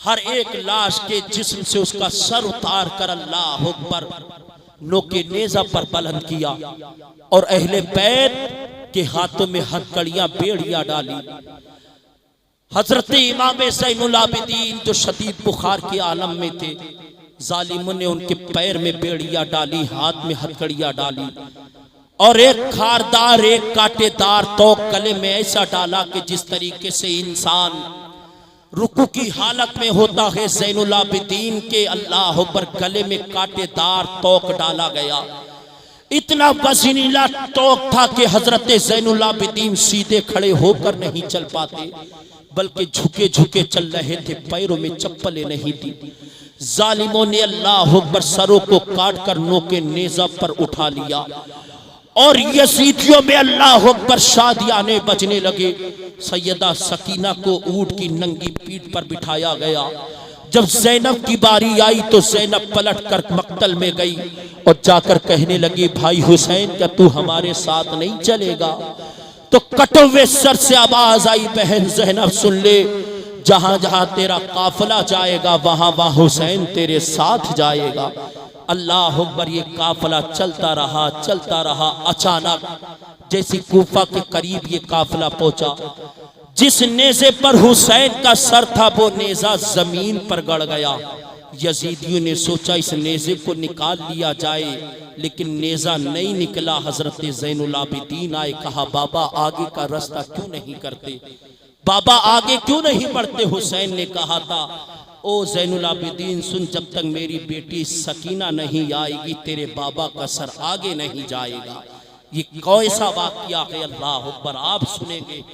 हर एक लाश के जिस्म से उसका सर उतार कर अल्लाह अकबर नोके नेजा पर बुलंद किया और अहले बैत के हाथों में हथकड़ियां बेड़ियां डाली। हजरत इमाम ज़ैनुल आबिदीन जो शदीद बुखार के आलम में थे, जालिमों ने उनके पैर में बेड़ियां डाली, हाथ में हथकड़ियां डाली और एक खारदार एक कांटेदार तो गले में ऐसा डाला कि जिस तरीके से इंसान रुकू की हालत में होता है, ज़ैनुल आबिदीन के अल्लाह पर गले में कांटेदार तोक डाला गया। इतना वज़नीला तोक था कि हजरत ज़ैनुल आबिदीन सीधे खड़े होकर नहीं चल पाते, बल्कि झुके झुके चल रहे थे, पैरों में चप्पलें नहीं थी। जालिमों ने अल्लाह अकबर सरों को काट कर नोके नेज़ा पर उठा लिया और यजीदियों में अल्लाह अकबर शादियाने बजने लगे। सैयदा सकीना को ऊंट की नंगी पीठ पर बिठाया गया। जब ज़ैनब की बारी आई तो ज़ैनब पलट कर मक्तल में गई और जाकर कहने लगी, भाई हुसैन क्या तू हमारे साथ नहीं चलेगा? तो कटे हुए सर से आवाज आई, बहन ज़ैनब सुन ले, जहां जहां तेरा काफिला जाएगा वहां वहां हुसैन तेरे साथ जाएगा। अल्लाह अकबर, ये काफिला चलता रहा। अचानक जैसे कूफा के करीब ये काफिला पहुंचा, जिस नेज़े पर हुसैन का सर था वो नेज़ा जमीन पर गड़ गया। यजीदियों ने सोचा इस नेज़े को निकाल लिया जाए, लेकिन नेज़ा नहीं निकला। हजरत ज़ैनुल आबिदीन आए, कहा बाबा आगे का रास्ता क्यों नहीं करते, बाबा आगे क्यों नहीं बढ़ते? हुसैन ने कहा था, ओ ज़ैनुल आबिदीन सुन, जब तक मेरी बेटी सकीना नहीं आएगी तेरे बाबा का सर आगे नहीं जाएगा। ये कैसा वाक़या है अल्लाह अकबर, आप सुनेंगे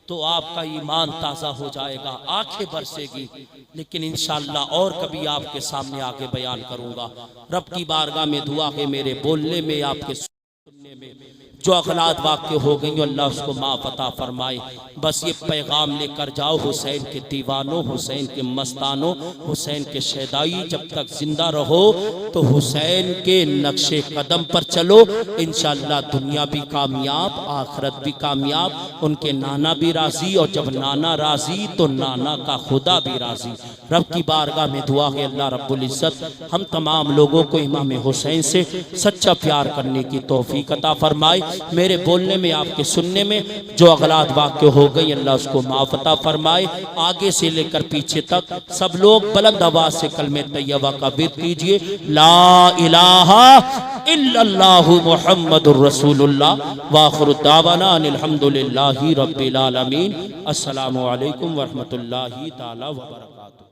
तो आपका ईमान ताज़ा हो जाएगा, आंखें बरसेगी। लेकिन इंशाअल्लाह और कभी आपके सामने आके बयान करूंगा। रब की बारगाह में दुआ है, मेरे बोलने में आपके सुनने में जो अगलात वाक़ हो गई अल्लाह उसको माफ़ अता फरमाए। बस ये पैगाम लेकर जाओ, हुसैन के दीवानों, हुसैन के मस्तानों, हुसैन के शहदाई, जब तक जिंदा रहो तो हुसैन के नक्शे कदम पर चलो। इंशाअल्लाह दुनिया भी कामयाब, आखिरत भी कामयाब। उनके नाना भी राज़ी, और जब नाना राज़ी तो नाना का खुदा भी राज़ी। रब की बारगाह में दुआ है अल्लाह रब्बुल इज़्ज़त हम तमाम लोगों को इमाम हुसैन से सच्चा प्यार करने की तौफीक अता फरमाए। मेरे बोलने में, आपके सुनने में जो अगलात वाक़या हो गई अल्लाह उसको माफ़ अता फरमाए। आगे से लेकर पीछे तक सब लोग बुलंद आवाज़ से कलमे तैयबा का विर्द कीजिए, ला इलाहा इल्लल्लाहु मुहम्मदुर रसूलुल्लाह व आखिरु दावाना अनिल हम्दुलिल्लाहि रब्बिल आलमीन। अस्सलामु अलैकुम व रहमतुल्लाहि ताला व बरकातुहू।